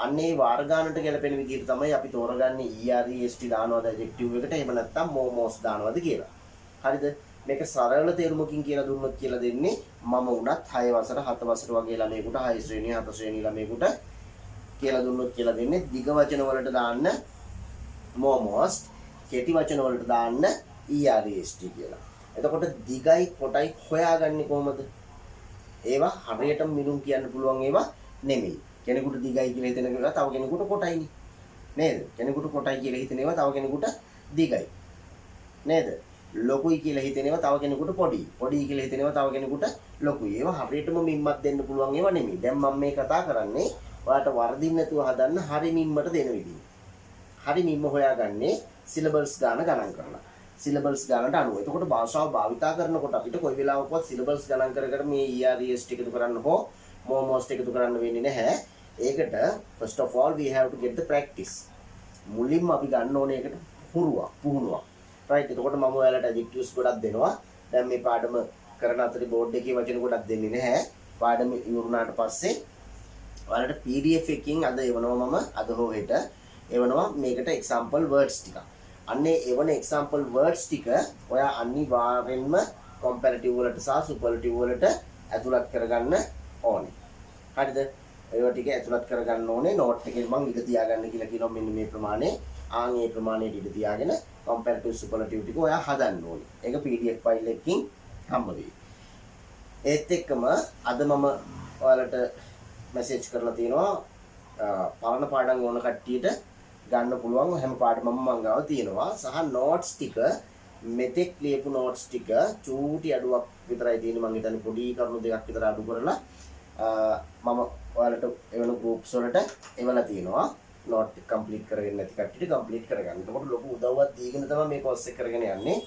අන්න ඒ වාර ගන්නට ගැලපෙන විදිහට තමයි අපි තෝරගන්නේ est දානවද adjective එකට එහෙම නැත්නම් momos දානවද කියලා. හරිද? මේක සරල තේරුමකින් කියලා දුන්නොත් කියලා දෙන්නේ මම උනත් 6 වසර 7 වසර වගේ ළමයෙකුට 6 ශ්‍රේණිය 7 ශ්‍රේණිය ළමයෙකුට කියලා දුන්නොත් කියලා දෙන්නේ දිග වචන වලට දාන්න momos, කෙටි වචන වලට දාන්න est කියලා. එතකොට දිගයි කොටයි හොයාගන්නේ කොහමද? ඒවා හරියටම මිනුම් කියන්න පුළුවන් ඒවා නෙමෙයි. කෙනෙකුට දිගයි කියලා හිතන ඒවා තව කෙනෙකුට කොටයිනේ. නේද? කෙනෙකුට කොටයි කියලා හිතන ඒවා තව කෙනෙකුට දිගයි. නේද? ලොකුයි කියලා හිතෙනවා තව කෙනෙකුට පොඩි. පොඩි කියලා හිතෙනවා තව කෙනෙකුට ලොකුයි. ඒවා හරියටම මිම්මක් දෙන්න පුළුවන් ඒවා නෙමෙයි. දැන් මම මේ කතා කරන්නේ ඔයාලට වර්ධින්න නැතුව හදන්න හරි මිම්මට දෙන විදිහ. හරි මිම්ම හොයාගන්නේ සිලබල්ස් ගාන ගණන් කරලා. සිලබල්ස් ගානට අනුව. එතකොට භාෂාව භාවිතා කරනකොට අපිට කොයි වෙලාවකවත් සිලබල්ස් ගණන් කර කර මේ ERES ටික එකතු කරන්න හෝ MOMOS ටික එකතු කරන්න වෙන්නේ නැහැ. ඒකට first of all we have to get the practice. මුලින්ම අපි ගන්න ඕනේ ඒකට පුහුණුවක්. right එතකොට මම ඔයාලට adjectives ගොඩක් දෙනවා. දැන් මේ පාඩම කරන අතරේ බෝඩ් එකේ වචන ගොඩක් දෙන්නේ නැහැ. පාඩම ඉවරුනාට පස්සේ ඔයාලට PDF එකකින් අද එවනවා මම අද හෝ හෙට එවනවා මේකට example words ටික. අන්නේ එවන example words ටික ඔයා අනිවාර්යෙන්ම comparative වලට සහ superlative වලට ඇතුළත් කරගන්න ඕනේ. හරිද? ඒවා ටික ඇතුළත් කරගන්න ඕනේ. note එකේ මම ඉඳ තියාගන්න කියලා කියනවා මෙන්න මේ ප්‍රමාණය. ආන් ඒ ප්‍රමාණයට ඉඳ තියාගෙන comparative superlative ටික ඔයා හදන්න ඕනේ. ඒක PDF file එකකින් හම්බ වෙයි. ඒත් එක්කම අද මම ඔයාලට message කරලා තියෙනවා පරණ පාඩම් ඕන කට්ටියට ගන්න පුළුවන් හැම පාඩමම මම ගාව තියෙනවා සහ notes ටික මෙතෙක් ලියපු notes ටික චූටි අඩුවක් විතරයි තියෙන්නේ මම හිතන්නේ පොඩි කරුණු දෙකක් විතර අඩු කරලා මම ඔයාලට එවන groups වලට එවලා තියෙනවා note එක complete කරගෙන නැති කට්ටියට complete කරගන්න. එතකොට ලොකු උදව්වක් දීගෙන තමයි මේ course එක කරගෙන යන්නේ.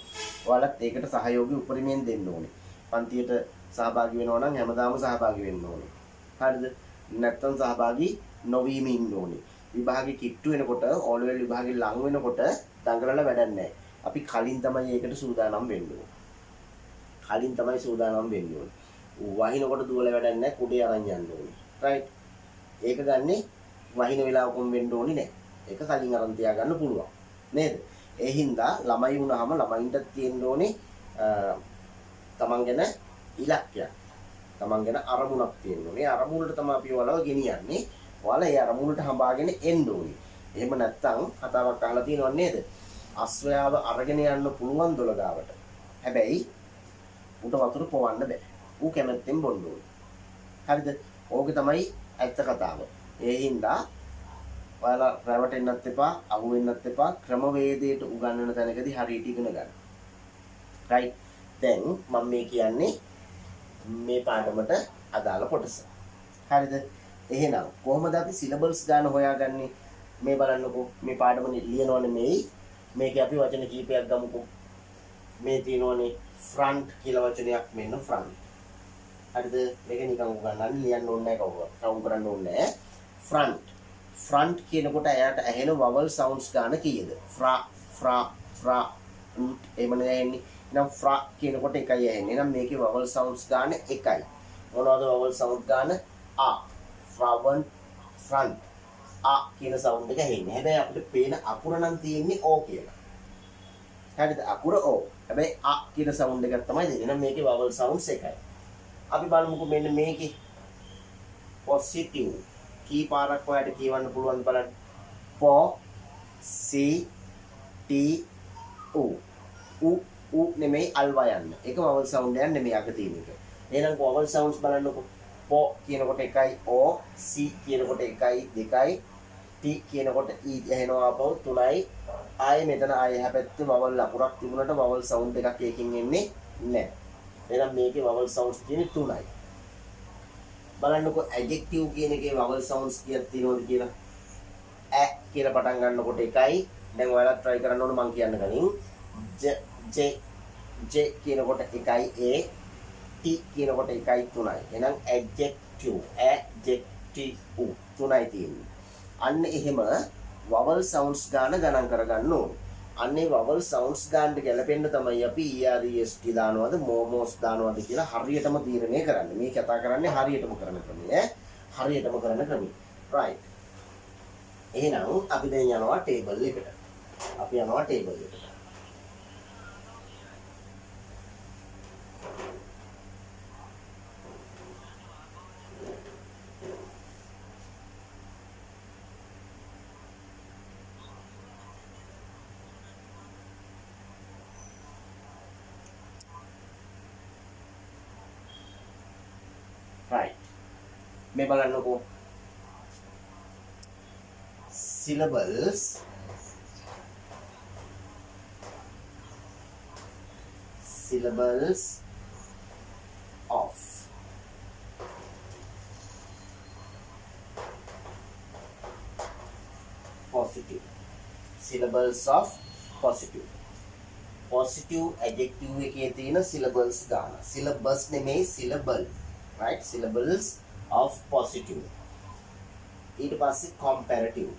ඔයාලත් ඒකට සහයෝගී උපරිමයෙන් දෙන්න ඕනේ. පන්තියට සහභාගී වෙනවා නම් හැමදාම සහභාගී වෙන්න ඕනේ. හරිද? නැත්නම් සහභාගී නොවීම ඉන්න ඕනේ. විභාගේ කිට්ටු වෙනකොට ඕල් ලෙවල් විභාගේ ලඟ වෙනකොට දඟලලා වැඩක් නැහැ. අපි කලින් තමයි ඒකට සූදානම් වෙන්න ඕනේ. කලින් තමයි සූදානම් වෙන්න ඕනේ. වහිනකොට දුවලා වැඩක් නැහැ. කුඩේ අරන් යන්න ඕනේ. රයිට්. ඒක ගන්නේ වහින වෙලාවකම වෙන්න ඕනේ නැහැ. ඒක කලින් අරන් තියාගන්න පුළුවන්. නේද? ඒ හින්දා ළමයි වුණාම ළමයින්ට තියෙන්න ඕනේ තමන් ගැන ඉලක්කයක්. තමන් ගැන අරමුණක් තියෙන්න ඕනේ. අරමුණට තමයි අපි ඔයාලව ගෙනියන්නේ. ඔයාලා ඒ අරමුණට හඹාගෙන එන්න ඕනේ. එහෙම නැත්නම් කතාවක් අහලා තියෙනව නේද? අස්වැයාව අරගෙන යන්න පුළුවන් දොළ ගාවට. හැබැයි උට වතුර පොවන්න බෑ. ඌ කැමැත්තෙන් බොන්න ඕනේ. හරිද? ඕකේ තමයි ඇත්ත කතාව. ඒ හින්දා ඔයාලා රැවටෙන්නත් එපා, අහු වෙන්නත් එපා. ක්‍රමවේදයට උගන්වන තැනකදී හරියට ඉගෙන ගන්න. right. දැන් මම මේ කියන්නේ මේ පාඩමට අදාළ කොටස. හරිද? එහෙනම් කොහොමද අපි සිලබල්ස් ගන්න හොයාගන්නේ? මේ බලන්නකෝ මේ පාඩම ලියනවනේ මේකේ අපි වචන කීපයක් ගමුකෝ. මේ තියෙනවනේ front කියලා වචනයක් මෙන්න front. හරිද? මේක නිකන් උගන්නන්න ලියන්න ඕනේ නැහැ කවුරුත්. කවුරු කරන්න ඕනේ නැහැ. front කියනකොට එයාට ඇහෙන vowel sounds ගන්න කීයද? fra එමනේ එන්නේ. එහෙනම් fra කියනකොට එකයි ඇහෙන්නේ. එහෙනම් මේකේ vowel sounds ගන්න එකයි. මොනවද vowel sound ගන්න? a front a කියන sound එක ඇහෙන්නේ. හැබැයි අපිට පේන අකුර නම් තියෙන්නේ o කියලා. හරිද? අකුර o. හැබැයි a කියන sound එකක් තමයි දෙන්නේ. එහෙනම් මේකේ vowel sounds එකයි. අපි බලමුකෝ මෙන්න මේකේ positive කී පාරක් ඔයාලට කියවන්න පුළුවන් බලන්න. po si ti u නෙමෙයි අල්වා යන්න. ඒක vowel sound එකක් නෙමෙයි අග තියෙන එක. එහෙනම් vowel sounds බලන්නකෝ. po කියනකොට එකයි o, si කියනකොට එකයි දෙකයි, ti කියනකොට e ඇහෙනවා අපව තුනයි. ආයේ මෙතන ආයේ හැපැත්තේ vowel ලකුරක් තිබුණාට vowel sound එකක් එකකින් එන්නේ නැහැ. එහෙනම් මේකේ vowel sounds තියෙන්නේ තුනයි. බලන්නකෝ adjective කියන එකේ vowel sounds කීයක් තියෙනවද කියලා. ä කියලා පටන් ගන්නකොට එකයි. දැන් ඔයාලා try කරන්න ඕන මම කියන්න කලින්. j කියනකොට එකයි a, t කියනකොට එකයි තුනයි. එහෙනම් adjective තුනයි තියෙන්නේ. අන්න එහෙම vowel sounds ගණන් කරගන්න ඕනේ. අන්නේ vowel sounds ගන්නට ගැලපෙන්න තමයි අපි ERES දානවද MOMOS දානවද කියලා හරියටම තීරණය කරන්නේ. මේ කතා කරන්නේ හරියටම කරන ක්‍රමය හරියටම කරන ක්‍රමය. right. එහෙනම් අපි දැන් යනවා table එකට. අපි යනවා table එකට. right. මේ බලන්නකෝ syllables syllables of positive. syllables of positive. positive adjective එකේ තියෙන syllables ගන්න. syllabus නෙමෙයි syllable. right? syllables of positive. ඊට පස්සේ comparative.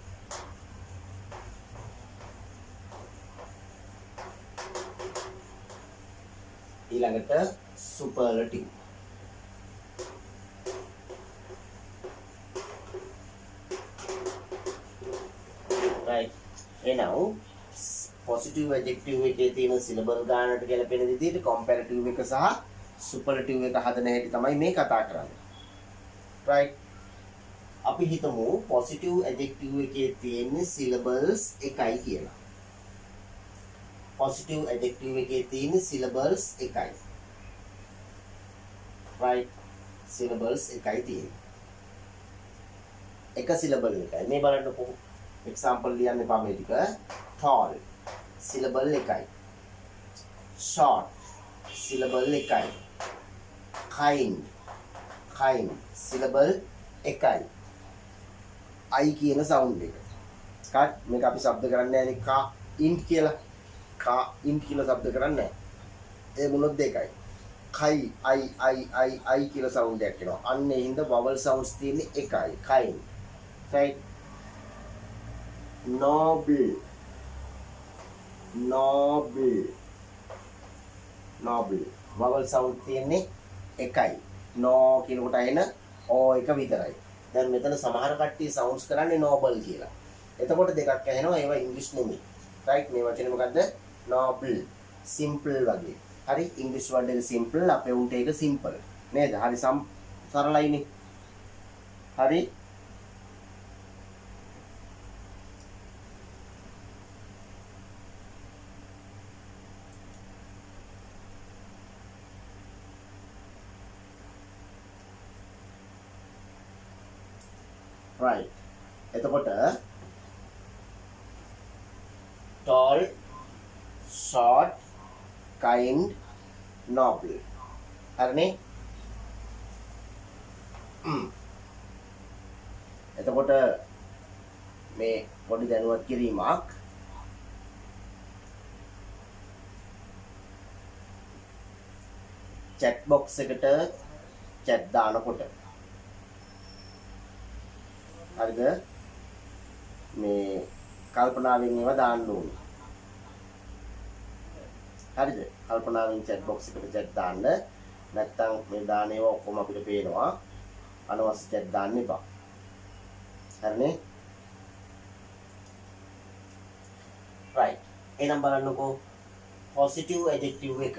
ඊළඟට superlative. right? now positive adjective එකේ තියෙන syllable ගානට ගැලපෙන විදිහට comparative එක සහ superlative එක හදන හැටි තමයි මේ කතා කරන්නේ. right? අපි හිතමු positive adjective එකේ තියෙන syllables එකයි කියලා. positive adjective එකේ තියෙන syllables එකයි. right? syllables එකයි තියෙන්නේ. එක syllable එකයි. මේ බලන්නකෝ. example ලියන්න එපා මේ ටික. tall syllable එකයි. short syllable එකයි. kind syllable එකයි. I කියන sound එක. cut මේක අපි શબ્ද කරන්නේ නැහැ නේ ka int කියලා. ka int කියලා શબ્ද කරන්නේ නැහැ. ඒ මොනොත් දෙකයි. kai I කියලා sound එකක් එනවා. අන්න ඒ හින්දා vowel sounds තියෙන්නේ එකයි. kind. right? noble vowel sound තියෙන්නේ එකයි. no කියනකොට එන o එක විතරයි. දැන් මෙතන සමහර කට්ටිය sounds කරන්නේ noble කියලා. එතකොට දෙකක් ඇහෙනවා. ඒවා ඉංග්‍රීසි නෙමෙයි. right? මේ වචනේ මොකද්ද? noble simple වගේ. හරි ඉංග්‍රීසි වර්ඩ් එක simple අපේ උන්ට ඒක simple. නේද? හරි සරලයිනේ. හරි right. එතකොට tall, short, kind, noble. හරිනේ? එතකොට මේ පොඩි දැනුවත් කිරීමක් chat box එකට chat දානකොට හරිද මේ කල්පනාවෙන් ඒවා දාන්න ඕනේ. හරිද? කල්පනාවෙන් chat box එකට chat දාන්න. නැත්තම් මේ දාන ඒවා ඔක්කොම අපිට පේනවා. අනවශ්‍ය chat දාන්න එපා. හරිනේ? right. එහෙනම් බලන්නකෝ positive adjective එක.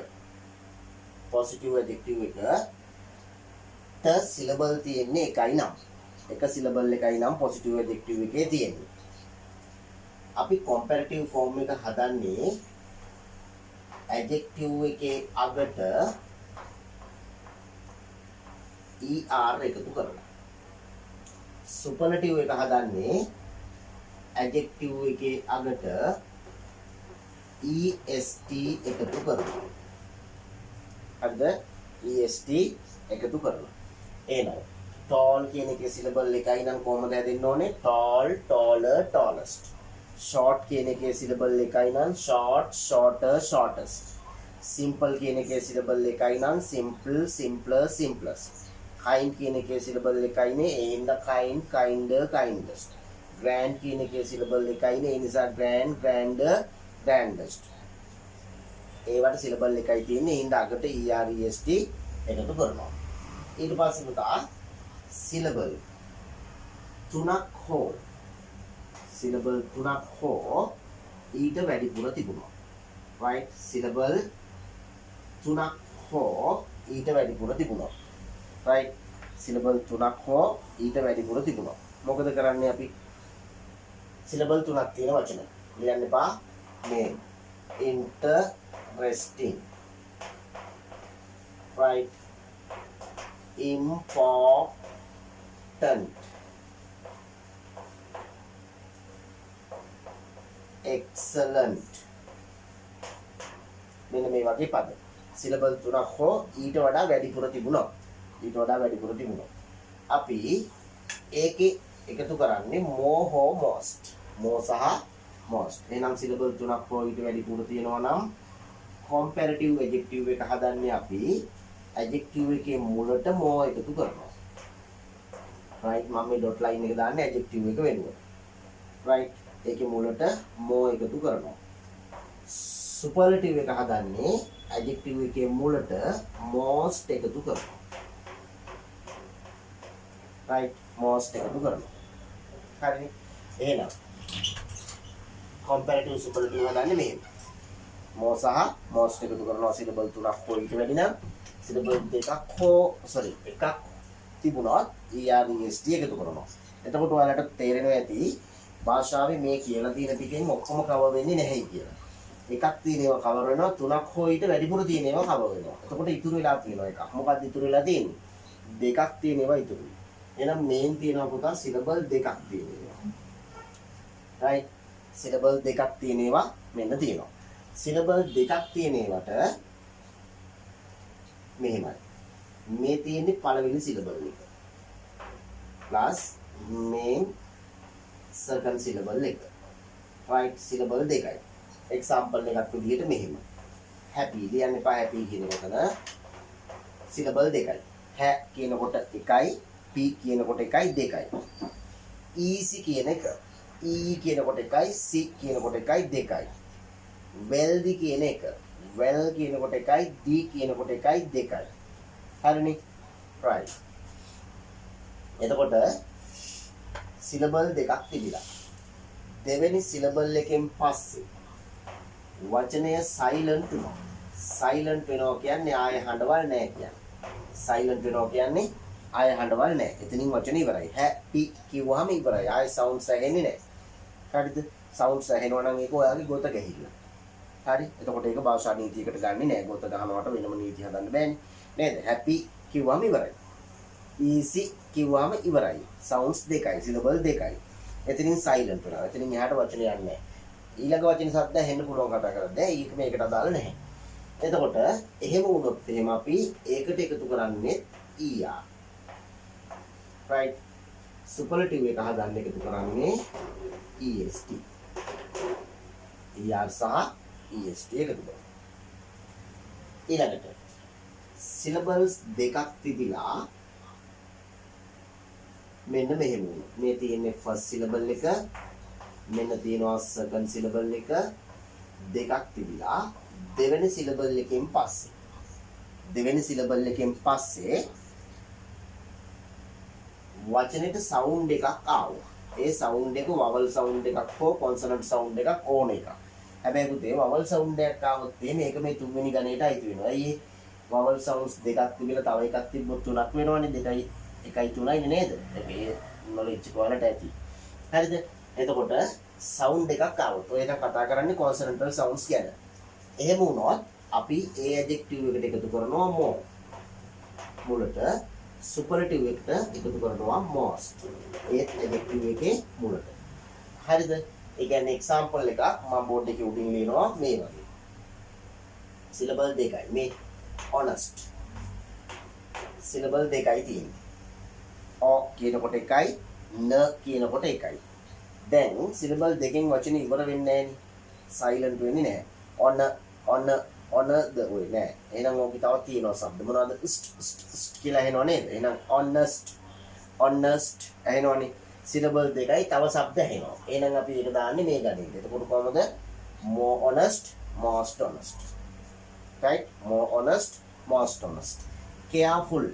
positive adjective එක ත syllable තියෙන්නේ එකයි නම්. එක syllable එකයි නම් positive adjective එකේ තියෙන්නේ. අපි comparative form එක හදන්නේ adjective එකේ අගට er එකතු කරලා. superlative එක හදන්නේ adjective එකේ අගට est එකතු කරලා. හරිද? est එකතු කරලා. එහෙනම් tall කියන එකේ syllable එකයි නම් කොහොමද හැදෙන්න ඕනේ? tall, taller, tallest. short කියන එකේ syllable එකයි නම් short, shorter, shortest. simple කියන එකේ syllable එකයි නම් simple, simpler, simplest. kind කියන එකේ syllable එකයි නේ ඒ හින්දා kind, kinder, kindest. grand කියන එකේ syllable එකයි නේ ඒ නිසා grand, grander, grandest. ඒවට syllable එකයි තියෙන්නේ ඒ හින්දා අගට est එකතු කරනවා. ඊට පස්සේ පුතා syllable තුනක් හෝ syllable තුනක් හෝ ඊට වැඩිපුර තිබුණා. right? syllable තුනක් හෝ ඊට වැඩිපුර තිබුණා. right? syllable තුනක් හෝ ඊට වැඩිපුර තිබුණා. මොකද කරන්නේ අපි? syllable තුනක් තියෙන වචන ලියන්න එපා. මේ interesting. right? important, excellent. මෙන්න මේ වගේ පද. සිලබල් 3ක් හෝ ඊට වඩා වැඩිපුර තිබුණා. අපි ඒකේ එකතු කරන්නේ more හෝ most. more සහ most. එහෙනම් සිලබල් 3ක් හෝ ඊට වැඩිපුර තියෙනවා නම් comparative adjective එක හදන්නේ අපි adjective එකේ මුලට more එකතු කරනවා. right මම මේ dot line එක දාන්නේ adjective එක වෙනුවට. right ඒකේ මුලට more එකතු කරනවා. superlative එක හදන්නේ adjective එකේ මුලට most එකතු කරනවා. right most එකතු කරනවා. හරිනේ. එහෙනම් comparative superlative හදන්නේ මෙහෙම. more සහ most එකතු කරනවා syllable 3ක් හෝ ඊට වැඩි නම් syllable දෙකක් හෝ එකක් තිබුණොත් EREST එකතු කරනවා. එතකොට ඔයාලට තේරෙනවා ඇති භාෂාවේ මේ කියලා තියෙන ටිකෙන් ඔක්කොම කවර් වෙන්නේ නැහැ කියලා. එකක් තියෙන ඒවා කවර් වෙනවා, තුනක් හෝ ඊට වැඩිපුර තියෙන ඒවා කවර් වෙනවා. එතකොට ඉතුරු වෙලා තියෙනවා එකක්. මොකක්ද ඉතුරු වෙලා තියෙන්නේ? දෙකක් තියෙන ඒවා ඉතුරුයි. එහෙනම් මේන් තියෙනවා පුතා syllable දෙකක් තියෙන ඒවා. right syllable දෙකක් තියෙන ඒවා මෙන්න තියෙනවා. syllable දෙකක් තියෙන ඒවට මෙහෙමයි. මේ තියෙන්නේ පළවෙනි syllable එක. plus main second syllable එක. right syllable දෙකයි. example එකක් විදිහට මෙහෙම. happy ලියන්න එපා happy කියන එතන syllable දෙකයි. ha කියනකොට එකයි, p කියනකොට එකයි දෙකයි. easy කියන එක e කියනකොට එකයි, c කියනකොට එකයි දෙකයි. wealthy කියන එක well කියනකොට එකයි, d කියනකොට එකයි දෙකයි. හරිනේ? right. එතකොට syllable දෙකක් තිබිලා. දෙවෙනි syllable එකෙන් පස්සේ වචනය silent වෙනවා. silent වෙනවා කියන්නේ ආය හඬවල් නැහැ කියන්නේ. silent වෙනවා කියන්නේ ආය හඬවල් නැහැ. එතනින් වචන ඉවරයි. happy කිව්වහම ඉවරයි. ආය sounds ඇහෙන්නේ නැහැ. හරිද? sounds ඇහෙනවා නම් ඒක ඔයාගේ ගොත ගැහිලා. හරි? එතකොට ඒක භාෂා නීතියකට ගන්නෙ නැහැ. ගොත ගහනවට වෙනම නීති හදන්න බෑනේ. නේද? happy කිව්වම ඉවරයි. easy කිව්වම ඉවරයි. sounds දෙකයි, syllable දෙකයි. එතනින් silent වෙනවා. එතනින් එහාට වචන යන්නේ නැහැ. ඊළඟ වචන සද්ද ඇහෙන්න පුළුවන් කතා කරද්දී ඒක මේකට අදාළ නැහැ. එතකොට එහෙම වුණොත් එහෙම අපි ඒකට එකතු කරන්නේ er. right superlative එක හදන්න එකතු කරන්නේ est. er සහ est එකතු කරනවා. ඊළඟට syllables දෙකක් තිබිලා මෙන්න මෙහෙම වුණා. මේ තියෙන්නේ first syllable එක, මෙන්න තියෙනවා second syllable එක, දෙකක් තිබිලා දෙවෙනි syllable එකෙන් පස්සේ වචනෙට sound එකක් ආවා. ඒ sound එක vowel sound එකක් හෝ consonant sound එකක් ඕන එකක්. හැබැයි පුතේ vowel sound එකක් ආවොත් මේක මේ තුන්වෙනි ගණයට අයිති වෙනවා. අයියේ vowel sounds දෙකක් තිබිලා තව එකක් තිබ්බොත් තුනක් වෙනවනේ. 2යි 1යි 3යි නේද? මේ knowledge වලට ඇති. හරිද? එතකොට sound එකක් ආවොත් ඔය එක කතා කරන්නේ consonantal sounds ගැන. එහෙම වුණොත් අපි ඒ adjective එකට එකතු කරනවා more. මුලට superlative එකට එකතු කරනවා most. ඒ adjective එකේ මුලට. හරිද? ඒ කියන්නේ example එකක් මම board එකේ උඩින් ලියනවා මේ වගේ. syllable දෙකයි. මේ honest. syllable දෙකයි තියෙන්නේ. o කියනකොට එකයි, n කියනකොට එකයි. දැන් syllable දෙකෙන් වචන ඉවර වෙන්නේ නැහෙනි. silent වෙන්නේ නැහැ. on the way නෑ. එහෙනම් ඔකේ තව තියෙනවා શબ્ද. මොනවද? st කියලා එනවා නේද? එහෙනම් honest ඇහෙනවනේ. syllable දෙකයි තව શબ્ද ඇහෙනවා. එහෙනම් අපි ඒක දාන්නේ මේ ගණිතේ. එතකොට කොහමද? more honest, most honest. right? more honest, most honest. careful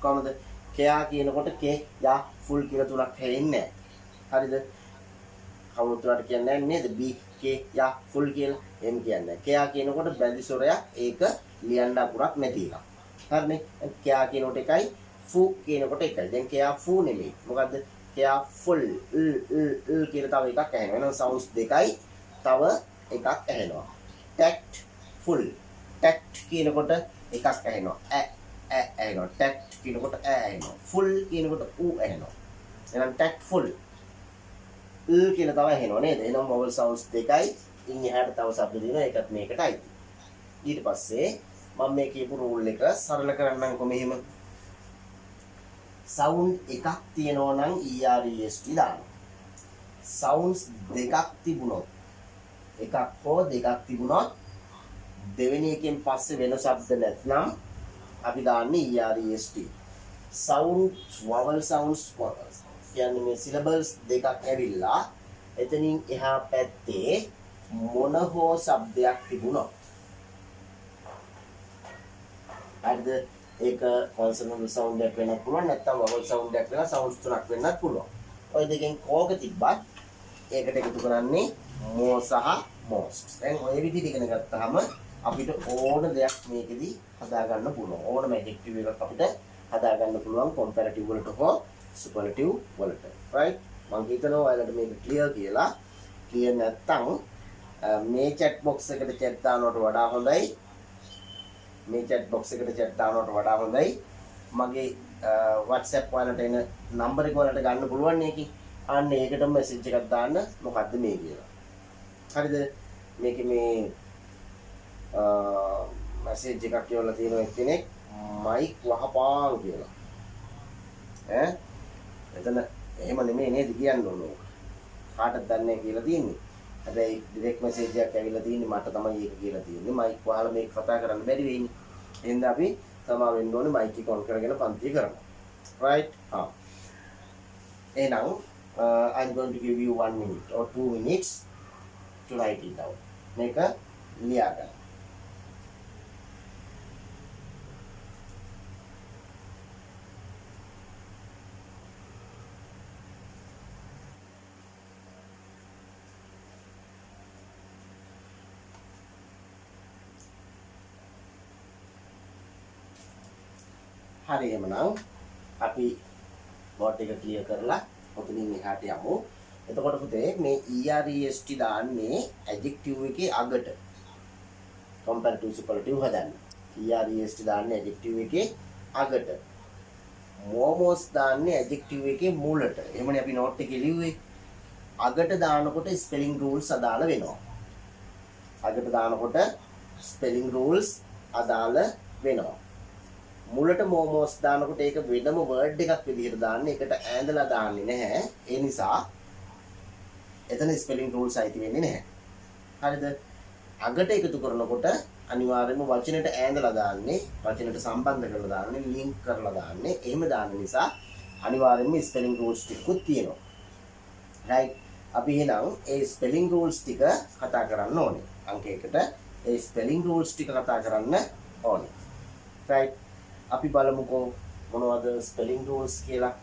කොහමද? care කියනකොට ya full කියලා තුනක් හැෙන්නේ නැහැ. හරිද? කවුරුත් උනාට කියන්නේ නැහැ නේද? be ke ya full කියලා. එහෙම කියන්නේ. care කියනකොට බැඳි ස්වරයක් ඒක ලියන්න අකුරක් නැති එකක්. හරිනේ? care කියනකොට එකයි, fu කියනකොට එකයි. දැන් careful නෙමෙයි. මොකද්ද? careful කියලා තව එකක් ඇහෙනවා. එහෙනම් sounds දෙකයි තව එකක් ඇහෙනවා. tactful. tact කියනකොට එකක් ඇහෙනවා. ඇහෙනවා. tact කියනකොට ඇහෙනවා. full කියනකොට ඇහෙනවා. එහෙනම් tactful කියලා තව ඇහෙනවා නේද? එහෙනම් vowel sounds දෙකයි ඉන් එහාට තව શબ્ද දෙනවා ඒකත් මේකට අයිති. ඊට පස්සේ මම මේ කියපු රූල් එක සරල කරන්නම්කො මෙහෙම. සවුන්ඩ් එකක් තියෙනවා නම් EREST දානවා. සවුන්ඩ්ස් දෙකක් තිබුණොත් එකක් හෝ දෙකක් තිබුණොත් දෙවෙනි එකෙන් පස්සේ වෙන શબ્ද නැත්නම් අපි දාන්නේ EREST. sound vowel sounds කියන්නේ මේ syllables දෙකක් ඇවිල්ලා එතනින් එහා පැත්තේ මොන හෝ શબ્දයක් තිබුණොත් හරිද ඒක consonant sound එකක් වෙන්නත් පුළුවන් නැත්නම් vowel sound එකක් වෙලා sounds තුනක් වෙන්නත් පුළුවන්. ඔය දෙකෙන් කෝක තිබ්බත් ඒකට එකතු කරන්නේ more සහ most. දැන් ඔය විදිහට ඉගෙන ගත්තාම අපිට ඕන දෙයක් මේකෙදි හදා ගන්න පුළුවන්. ඕනම adjective එකක් අපිට හදා ගන්න පුළුවන් comparative වලට හෝ superlative වලට. right? මම හිතනවා ඔයාලට මේක clear කියලා. clear නැත්තම් මේ chat box එකට chat දානවට වඩා හොඳයි. මේ chat box එකට chat දානවට වඩා හොඳයි. මගේ WhatsApp වලට එන number එක වලට ගන්න පුළුවන් මේකේ. අන්න ඒකට message එකක් දාන්න මොකද්ද මේ කියලා. හරිද? මේකේ මේ message එකක් කියවලා තියෙන එක්කෙනෙක් mic වහපාන් කියලා. ඈ එතන එහෙම නෙමෙයි නේද කියන්න ඕන ඕක. කාටද දන්නේ කියලා තියෙන්නේ. හැබැයි direct message එකක් ඇවිල්ලා තියෙන්නේ මට තමයි ඒක කියලා තියෙන්නේ. mic වහලා මේක කතා කරන්න බැරි වෙන්නේ. එහෙනම් අපි තමා වෙන්න ඕනේ mic එක on කරගෙන පන්තිය කරනවා. right? එහෙනම් I'm going to give you 1 minute or 2 minutes to write it down. මේක ලියා ගන්න. හරි එහෙමනම් අපි බෝඩ් එක ක්ලියර් කරලා ඔතනින් එහාට යමු. එතකොට පුතේ මේ EREST දාන්නේ adjective එකේ අගට. comparative superlative හදන්න. EREST දාන්නේ adjective එකේ අගට. momos දාන්නේ adjective එකේ මුලට. එහෙමනේ අපි note එකේ ලිව්වේ. අගට දානකොට spelling rules අදාළ වෙනවා. අගට දානකොට spelling rules අදාළ වෙනවා. මුලට momos දානකොට ඒක වෙනම word එකක් විදිහට දාන්න. ඒකට ඈඳලා දාන්නේ නැහැ. ඒ නිසා එතන spelling rules අයිති වෙන්නේ නැහැ. හරිද? අගට එකතු කරනකොට අනිවාර්යයෙන්ම වචනෙට ඈඳලා දාන්නේ, වචනෙට සම්බන්ධ කරලා දාන්නේ, link කරලා දාන්නේ. එහෙම දාන්න නිසා අනිවාර්යයෙන්ම spelling rules ටිකකුත් තියෙනවා. right? අපි එහෙනම් ඒ spelling rules ටික කතා කරන්න ඕනේ. අංකයකට ඒ spelling rules ටික කතා කරන්න ඕනේ. right? අපි බලමුකෝ මොනවද spelling rules කියලා.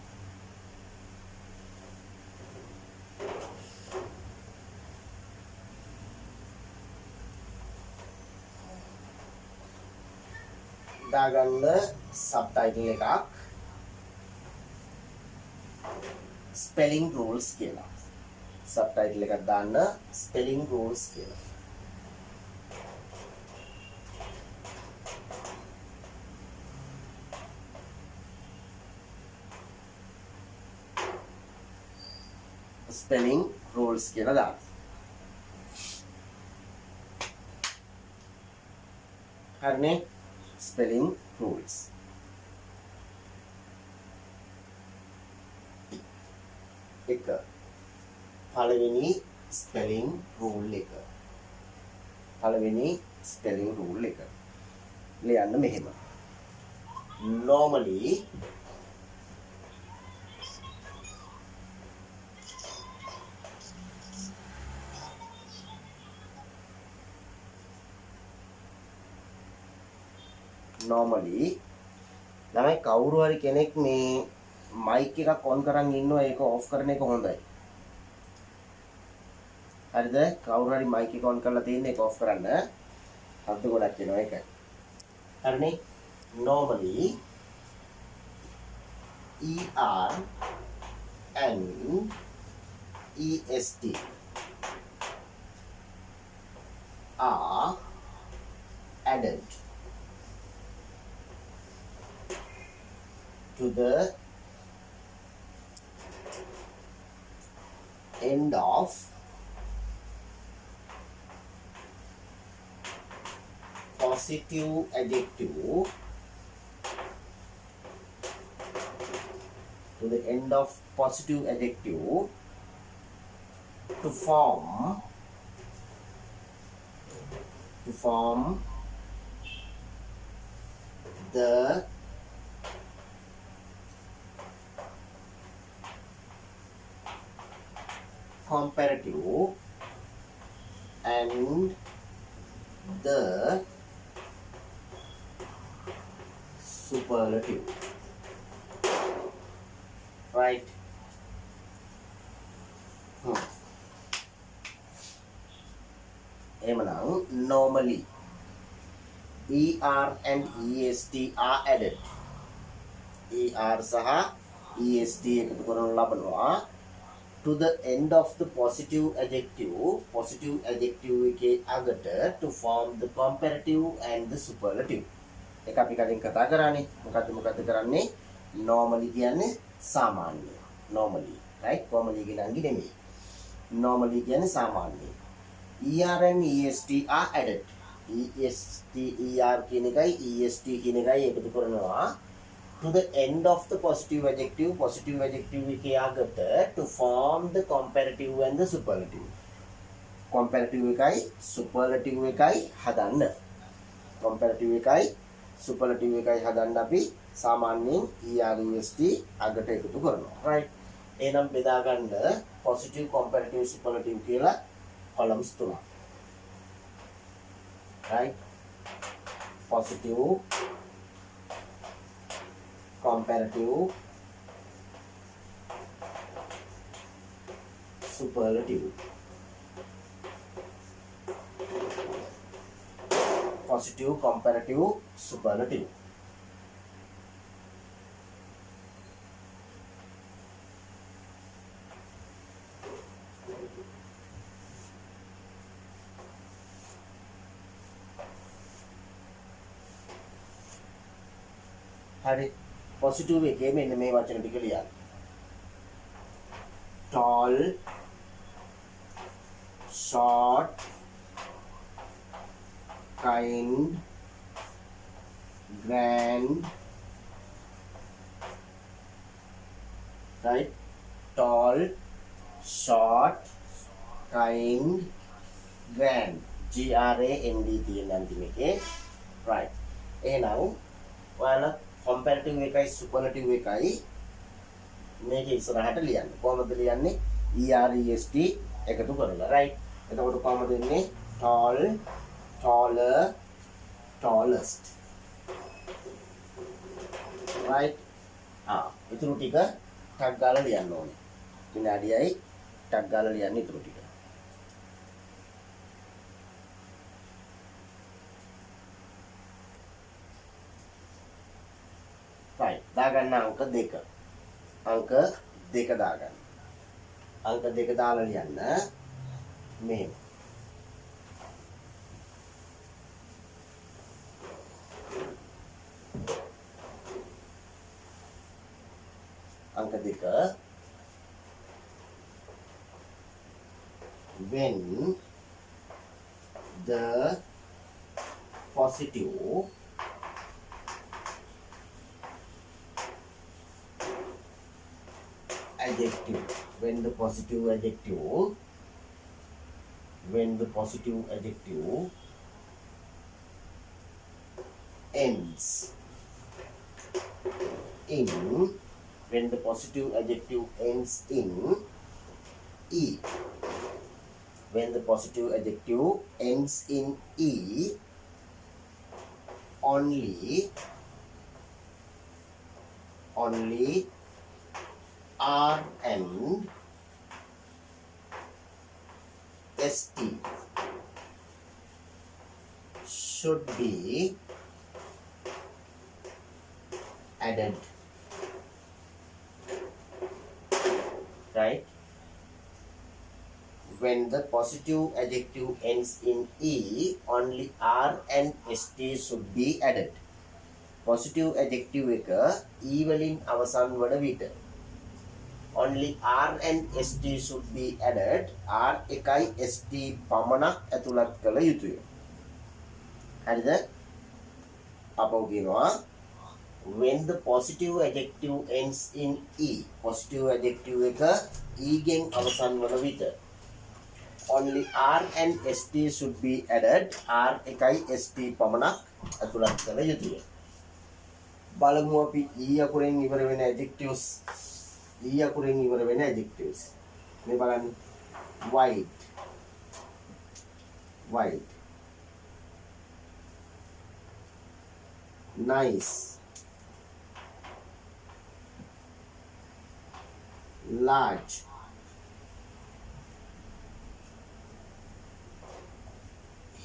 දාගන්න subtitle එකක් spelling rules කියලා. subtitle එකක් දාන්න spelling rules කියලා. spelling rules කියලා දාන්න. හරිනේ spelling rules. එක පළවෙනි spelling rule එක. පළවෙනි spelling rule එක. ලියන්න මෙහෙම. normally ළමයි කවුරු හරි කෙනෙක් මේ mic එකක් on කරන් ඉන්නවා ඒක off කරන එක හොඳයි. හරිද? කවුරු හරි mic එක on කරලා තියෙන එක off කරන්න. හද්ද ගොඩක් වෙනවා ඒක. හරිනේ? normally ERNEST are added to the end of positive adjective to the end of positive adjective to form the comparative and the superlative. Right? Normally ER and EST are added. ER saha EST එකතු කරනු ලබනවා to the end of the positive adjective එකේ අගට to form the comparative and the superlative. එක අපි කලින් කතා කරානේ. මොකද්ද කරන්නේ? normally කියන්නේ සාමාන්‍ය. normally, right? normally කියන අංගි නෙමෙයි. normally කියන්නේ සාමාන්‍ය. ER and EST are added. EST ER කියන එකයි EST කියන එකයි එකතු කරනවා to the end of the positive adjective එකේ අගට to form the comparative and the superlative. comparative එකයි superlative එකයි හදන්න. comparative එකයි superlative එකයි හදන්න අපි සාමාන්‍යයෙන් ER EST අගට එකතු කරනවා. right? එහෙනම් බෙදා ගන්න positive comparative superlative කියලා columns තුනක්. right? positive comparative superlative. positive comparative superlative. hari positive එකේ මෙන්න මේ වචන ටික ලියන්න. tall, short, kind, grand. right? tall, short, kind, grand. GRAND තියෙන අන්තිම එකේ. right? එහෙනම් ඔයාලා comparative එකයි superlative එකයි මේක ඉස්සරහට ලියන්න. කොහොමද ලියන්නේ? ER EST එකතු කරලා. right? එතකොට කොහොමද එන්නේ? tall, taller, tallest. right? ඉතුරු ටික ටග් ගාලා ලියන්න ඕනේ. විනාඩියයි ටග් ගාලා ලියන්න ඉතුරු ටික. right? දාගන්න අංක 2. අංක 2 දාගන්න. අංක 2 දාලා ලියන්න මෙහෙම. අංක 2 when the positive adjective ends in when the positive adjective ends in E. When the positive adjective ends in E, only R and ST should be added. Right? When the positive adjective ends in E, only R and ST should be added. Positive adjective එක E වලින් අවසන් වන විට only R and ST should be added. R එකයි ST පමණක් ඇතුළත් කළ යුතුය. හරිද? අපව කියනවා when the positive adjective ends in e. positive adjective එක e ගෙන් අවසන් වන විට only r and st should be added. r එකයි st පමණක් ඇතුළත් කළ යුතුය. බලමු අපි e අකුරෙන් ඉවර වෙන adjectives. e අකුරෙන් ඉවර වෙන adjectives. මේ බලන්න white nice large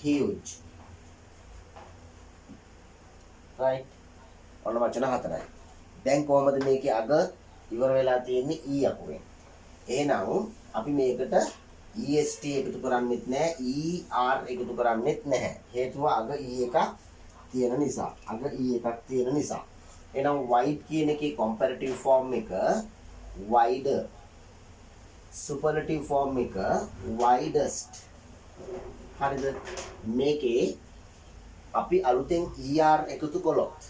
huge right ඔන්න වචන හතරයි. දැන් කොහමද මේකේ අග ඉවර වෙලා තියෙන්නේ e අකුරෙන්. එහෙනම් අපි මේකට est එකතු කරන්නෙත් නැහැ, er එකතු කරන්නෙත් නැහැ. හේතුව අග e එකක් තියෙන නිසා. එහෙනම් white කියන එකේ comparative form එක wider, superlative form එක widest. හරිද? මේකේ අපි අලුතෙන් er එකතු කළොත්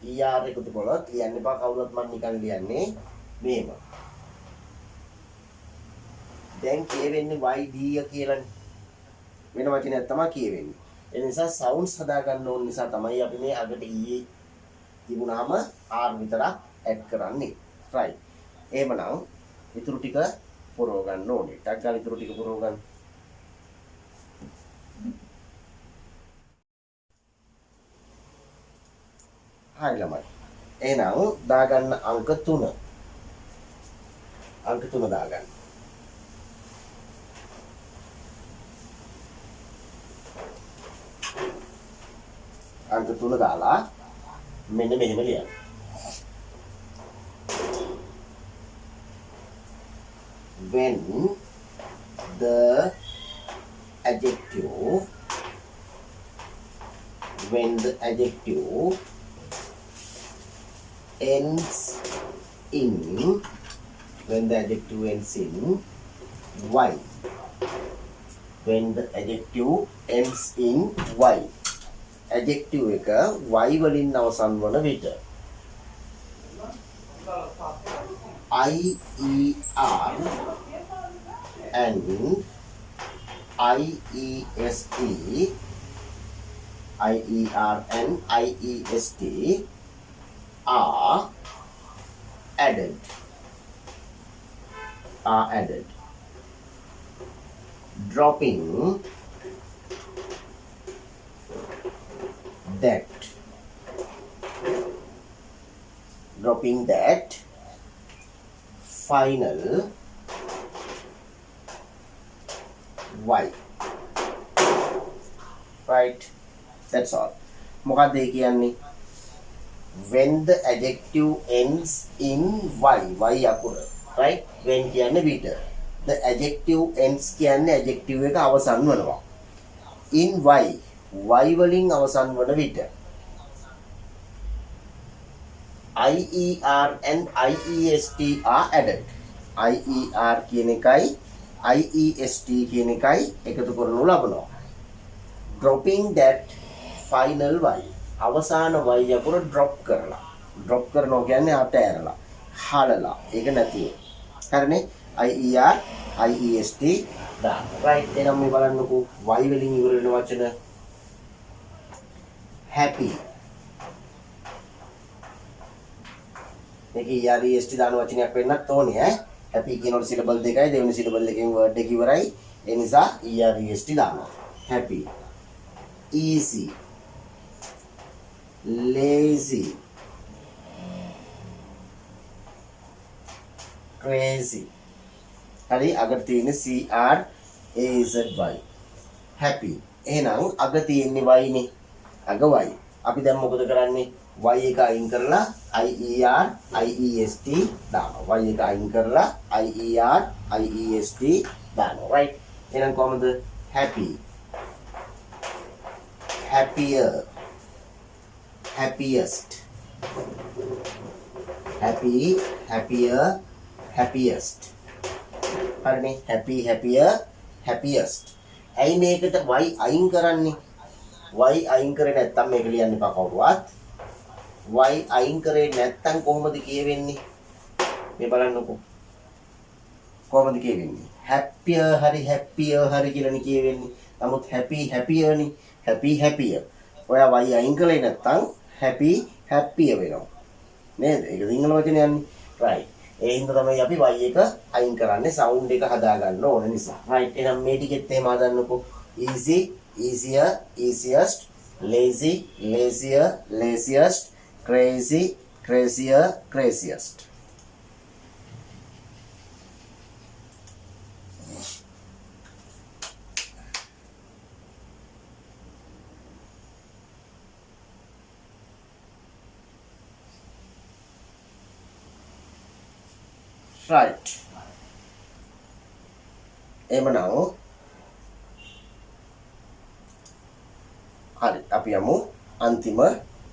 ලියන්න එපා කවුරුත් මම නිකන් ලියන්නේ මේව. දැන් කියවෙන්නේ yd කියලානේ. වෙන වචනයක් තමයි කියවෙන්නේ. ඒ නිසා sounds හදා ගන්න ඕන නිසා තමයි අපි මේ අගට e තිබුණාම r විතරක් ඇඩ් කරන්නේ. right. එහෙමනම් ඊටු ටික පුරව ගන්න ඕනේ. ටක් ගාලා ඊටු ටික පුරව ගන්න. හරි ළමයි. එහෙනම් දාගන්න අංක 3. දාගන්න. අංක 3 දාලා මෙන්න මෙහෙම ලියන්න. when the adjective ends in y. when the adjective ends in y. adjective එක y වලින් අවසන් වන විට ier and iest are added. dropping that final y. right. that's all. මොකක්ද ඒ කියන්නේ? when the adjective ends in y අකුර. right. when කියන්නේ විට. the adjective ends කියන්නේ adjective එක අවසන් වෙනවා. in y වලින් අවසන් වන විට ier and iest are added. ier කියන එකයි iest කියන එකයි එකතු කරනු ලබනවා. dropping that final y. අවසාන y අකුර drop කරනවා කියන්නේ අතෑරලා, හලලා. ඒක නැතිව. හරිනේ? ier iest දාන්න. right. එහෙනම් මේ බලන්නකෝ y වලින් ඉවර වෙන වචන happy. මේකේ EREST දාන වචනයක් වෙන්නත් ඕනේ ඈ. happy කියනකොට සිලබල් දෙකයි, දෙවෙනි සිලබල් එකෙන් වර්ඩ් එක ඉවරයි. ඒ නිසා EREST දානවා. happy, easy, lazy, crazy. හරි අගට තියෙන්නේ CRAZY. happy. එහෙනම් අග තියෙන්නේ y නේ. අග y. අපි දැන් මොකද කරන්නේ? y එක අයින් කරලා ier iest දානවා. y එක අයින් කරලා ier iest දානවා. right. එහෙනම් කොහමද? happy, happier, happiest, happy, happier, happiest. හරිනේ? happy, happier, happiest. ඇයි මේකට y අයින් කරන්නේ? y අයින් කරේ නැත්තම් මේක ලියන්න එපා කවුරුවත්. y අයින් කරේ නැත්තම් කොහොමද කියවෙන්නේ? මේ බලන්නකෝ. කොහොමද කියවෙන්නේ? happier හරි happier හරි කියලානේ කියවෙන්නේ. නමුත් happy happier නේ. happy happier. ඔයා y අයින් කරේ නැත්තම් happy happier වෙනවා. නේද? ඒක සිංහල වචනයන්නේ. right. ඒ හින්දා තමයි අපි y එක අයින් කරන්නේ sound එක හදා ගන්න ඕන නිසා. right. එහෙනම් මේ ටිකෙත් එහෙම හදන්නකෝ. easy, easier, easiest, lazy, lazier, laziest, crazy, crazier, craziest. right. එමනම් හරි අපි යමු අන්තිම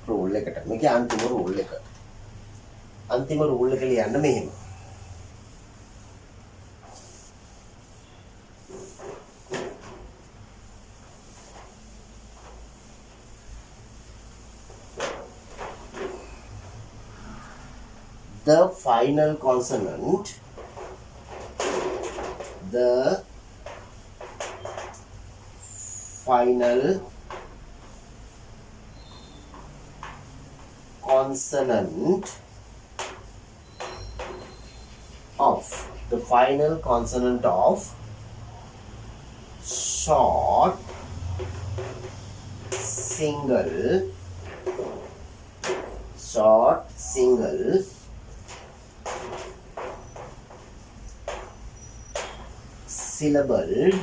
රූල් එකට. මේකේ අන්තිම රූල් එක. අන්තිම රූල් එක ලියන්න මෙහෙම. The final consonant of short single syllabled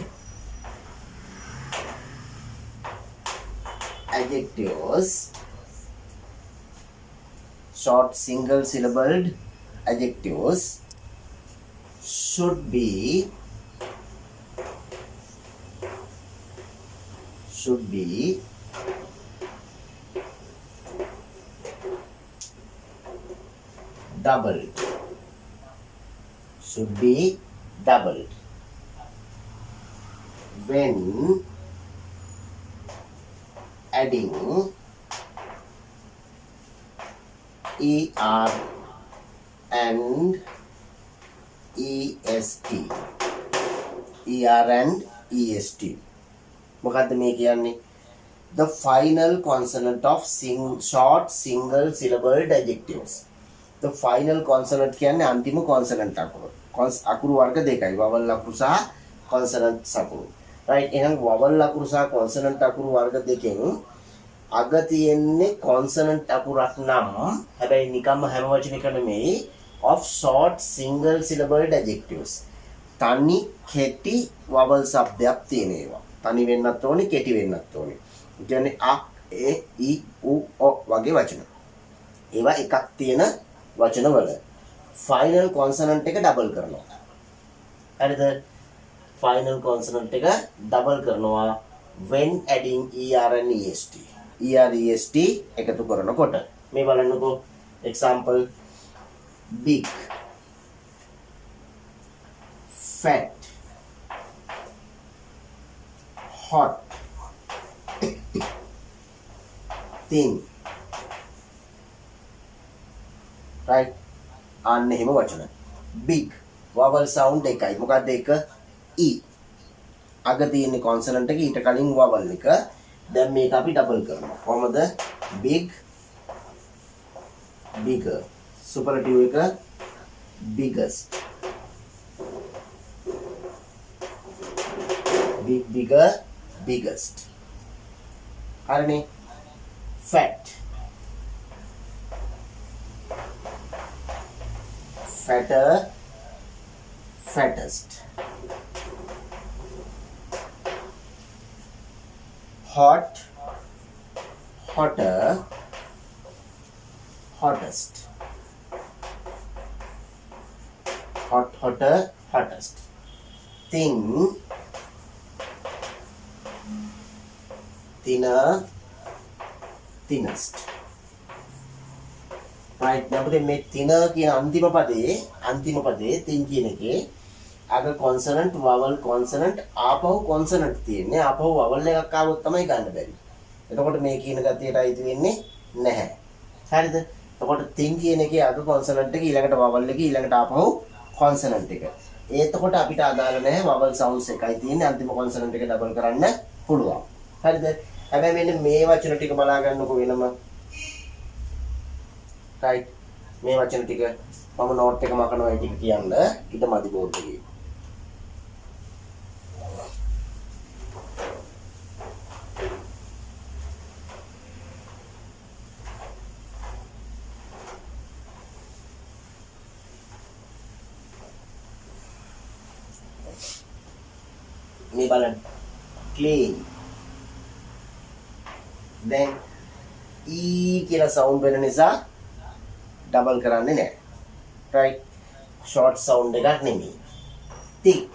adjectives, short single syllabled adjectives should be doubled. Should be doubled when adding er and est. er and est. මොකද්ද මේ කියන්නේ? The final consonant of short single syllabled adjectives. The final consonant කියන්නේ අන්තිම consonant අකුරු. අකුරු වර්ග දෙකයි. vowel අකුරු සහ consonant අකුරු. right. එහෙනම් vowel අකුරු සහ consonant අකුරු වර්ග දෙකෙන් අග තියෙන්නේ consonant අකුරක් නම් හැබැයි නිකම්ම හැම වචනයක නෙමෙයි of short single syllabled adjectives. තනි කෙටි vowel શબ્දයක් තියෙන ඒවා. තනි වෙන්නත් ඕනේ, කෙටි වෙන්නත් ඕනේ. ඒ කියන්නේ අ, ඒ, ඊ, උ, ඔ වගේ වචන. ඒවා එකක් තියෙන වචන වල final consonant එක double කරනවා. හරිද? final consonant එක double කරනවා when adding er and est. er est එකතු කරනකොට මේ බලන්නකෝ example big, fat, hot, thin. right. අන්න එහෙම වචන. big vowel sound එකයි. මොකක්ද ඒක? e. අග තියෙන consonant එක ඊට කලින් vowel එක. දැන් මේක අපි double කරනවා. කොහමද? big, bigger. superlative එක biggest. big, bigger, biggest. හරිනේ? fat, fatter, fattest. hot, hotter, hottest. hot, hotter, hottest. thin, thinner, thinnest. right. දැන් මේ thinner කියන අන්තිම පදේ thin කියන එකේ අග consonant vowel consonant ආපහු consonant තියෙන්නේ. ආපහු vowel එකක් ආවොත් තමයි ගන්න බැරි. එතකොට මේ කියන ගතියට අයිති වෙන්නේ නැහැ. හරිද? එතකොට තින් කියන එකේ අග කොන්සනන්ට් එක ඊළඟට වවල් එක ඊළඟට ආපහු කොන්සනන්ට් එක. එතකොට අපිට අදාළ නැහැ වවල් සවුන්ඩ්ස් එකයි තියෙන්නේ අන්තිම කොන්සනන්ට් එක ඩබල් කරන්න පුළුවන්. හරිද? හැබැයි මෙන්න මේ වචන ටික බලා ගන්නකො වෙනම. රයිට්. මේ වචන ටික මම නෝට් එක මකනවා ඒ ටික කියන්න ඊට මදි බෝඩ් එකේ. මේ බලන්න clean then e කියලා සවුන්ඩ් වෙන නිසා ඩබල් කරන්නේ නැහැ. right short sound එකක් නෙමෙයි. thick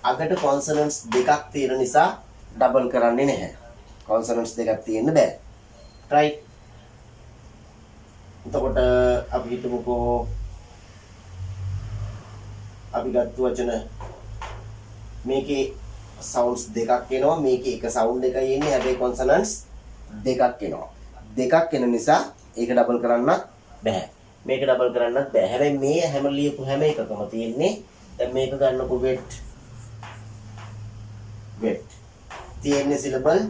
අගට consonants දෙකක් තියෙන නිසා ඩබල් කරන්නේ නැහැ. consonants දෙකක් තියෙන්න බෑ. right එතකොට අපි හිතමුකෝ අපි ගත්ත වචන මේකේ sounds දෙකක් එනවා මේකේ එක sound එකයි එන්නේ හැබැයි consonants දෙකක් එනවා දෙකක් එන නිසා ඒක ඩබල් කරන්නත් බෑ මේක ඩබල් කරන්නත් බෑ හැබැයි මේ හැම ලියපු හැම එකකම තියෙන්නේ දැන් මේක ගන්නකො wet තියෙන්නේ syllable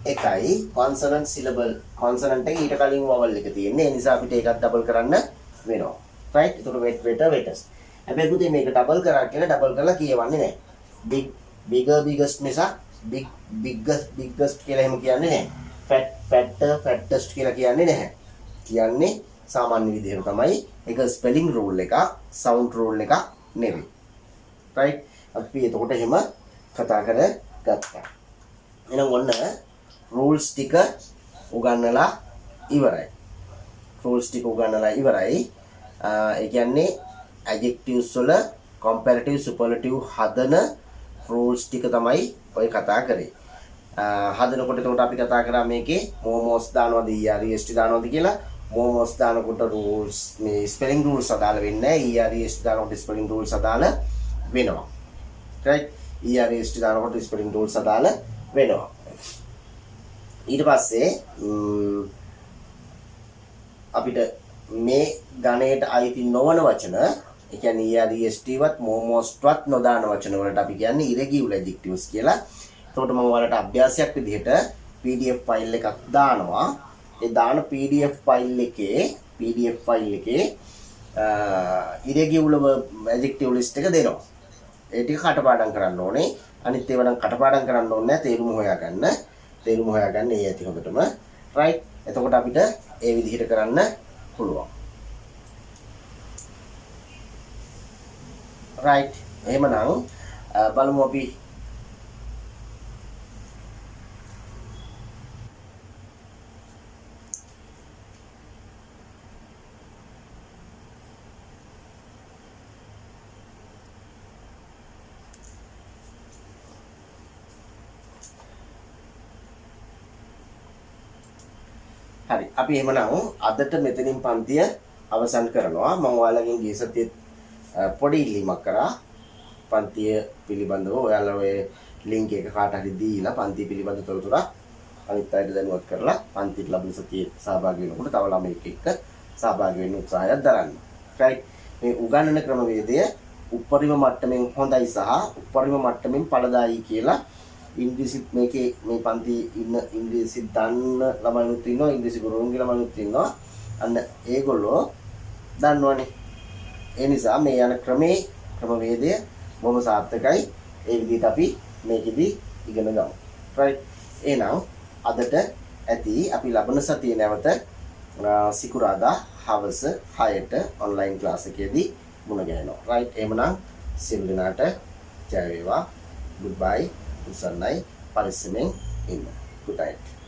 එකයි consonant syllable consonant එක ඊට කලින් vowel එක තියෙන්නේ ඒ නිසා අපිට ඒකත් ඩබල් කරන්න වෙනවා right ඒකට wet wetter wettest හැබැයි පුතේ මේක ඩබල් කරා කියලා ඩබල් කරලා කියවන්නේ නැහැ big bigger biggest නිසා biggest කියලා එහෙම කියන්නේ නැහැ fat fatter fattest කියලා කියන්නේ නැහැ කියන්නේ සාමාන්‍ය විදිහට තමයි ඒක ස්පෙලිං රූල් එක සවුන්ඩ් රූල් එක නෙවෙයි right අපි එතකොට එහෙම කතා කරගත්තා එහෙනම් ඔන්න රූල්ස් ටික උගන්වලා ඉවරයි රූල්ස් ටික උගන්වලා ඉවරයි ඒ කියන්නේ adjectives වල comparative superlative හදන rules ටික තමයි ඔය කතා කරේ. හදනකොට එතකොට අපි කතා කරා මේකේ momos දානවද erest දානවද කියලා. momos දානකොට rules මේ spelling rules අදාළ වෙන්නේ නැහැ. erest දානකොට spelling rules අදාළ වෙනවා. right? erest දානකොට spelling rules අදාළ වෙනවා. ඊට පස්සේ අපිට මේ ගණයට අයිති නොවන වචන ඒ කියන්නේ erest වත් momos වත් නොදාන වචන වලට අපි කියන්නේ irregular adjectives කියලා. එතකොට මම ඔයාලට අභ්‍යාසයක් විදිහට PDF ෆයිල් එකක් දානවා. ඒ දාන PDF ෆයිල් එකේ irregular adjective list එක දෙනවා. ඒ ටික කටපාඩම් කරන්න ඕනේ. අනිත් ඒවා නම් කටපාඩම් කරන්න ඕනේ නැහැ. තේරුම හොයාගන්න. ඒ ඇති හොඳටම. right. එතකොට අපිට ඒ විදිහට කරන්න පුළුවන්. right එහෙමනම් බලමු අපි හරි අපි එහෙමනම් අදට මෙතනින් පන්තිය අවසන් කරනවා මම ඔයාලගෙන් ගිය සතියේ පොඩි ඉල්ලීමක් කරා පන්තිය පිළිබඳව ඔයාලා ඔය ලින්ක් එක කාට හරි දීලා පන්තිය පිළිබඳ තොරතුරු අනිත් අයට දැනුවත් කරලා පන්තියට ලැබෙන සතියේ සහභාගී වෙනකොට තව ළමයෙක් එක්ක සහභාගී වෙන්න උත්සාහයක් දරන්න. right මේ උගන්වන ක්‍රමවේදය උපරිම මට්ටමින් හොඳයි සහ උපරිම මට්ටමින් ඵලදායී කියලා ඉංග්‍රීසි මේකේ මේ පන්ති ඉන්න ඉංග්‍රීසි දන්න ළමයිනුත් ඉන්නවා ඉංග්‍රීසි ගුරුවරුන්ගේ ළමයිනුත් ඉන්නවා අන්න ඒගොල්ලෝ දන්නවනේ ඒ නිසා මේ යන ක්‍රමවේදය බොහොම සාර්ථකයි ඒ විදිහට අපි මේකෙදි ඉගෙන ගමු right එහෙනම් අදට ඇති අපි ලබන සතියේ නැවත සිකුරාදා හවස 6ට ඔන්ලයින් ක්ලාස් එකේදී මුණ ගැහෙනවා right එහෙමනම් සියලු දෙනාට ජය වේවා goodbye උසන්නයි පරිස්සමෙන් ඉන්න good night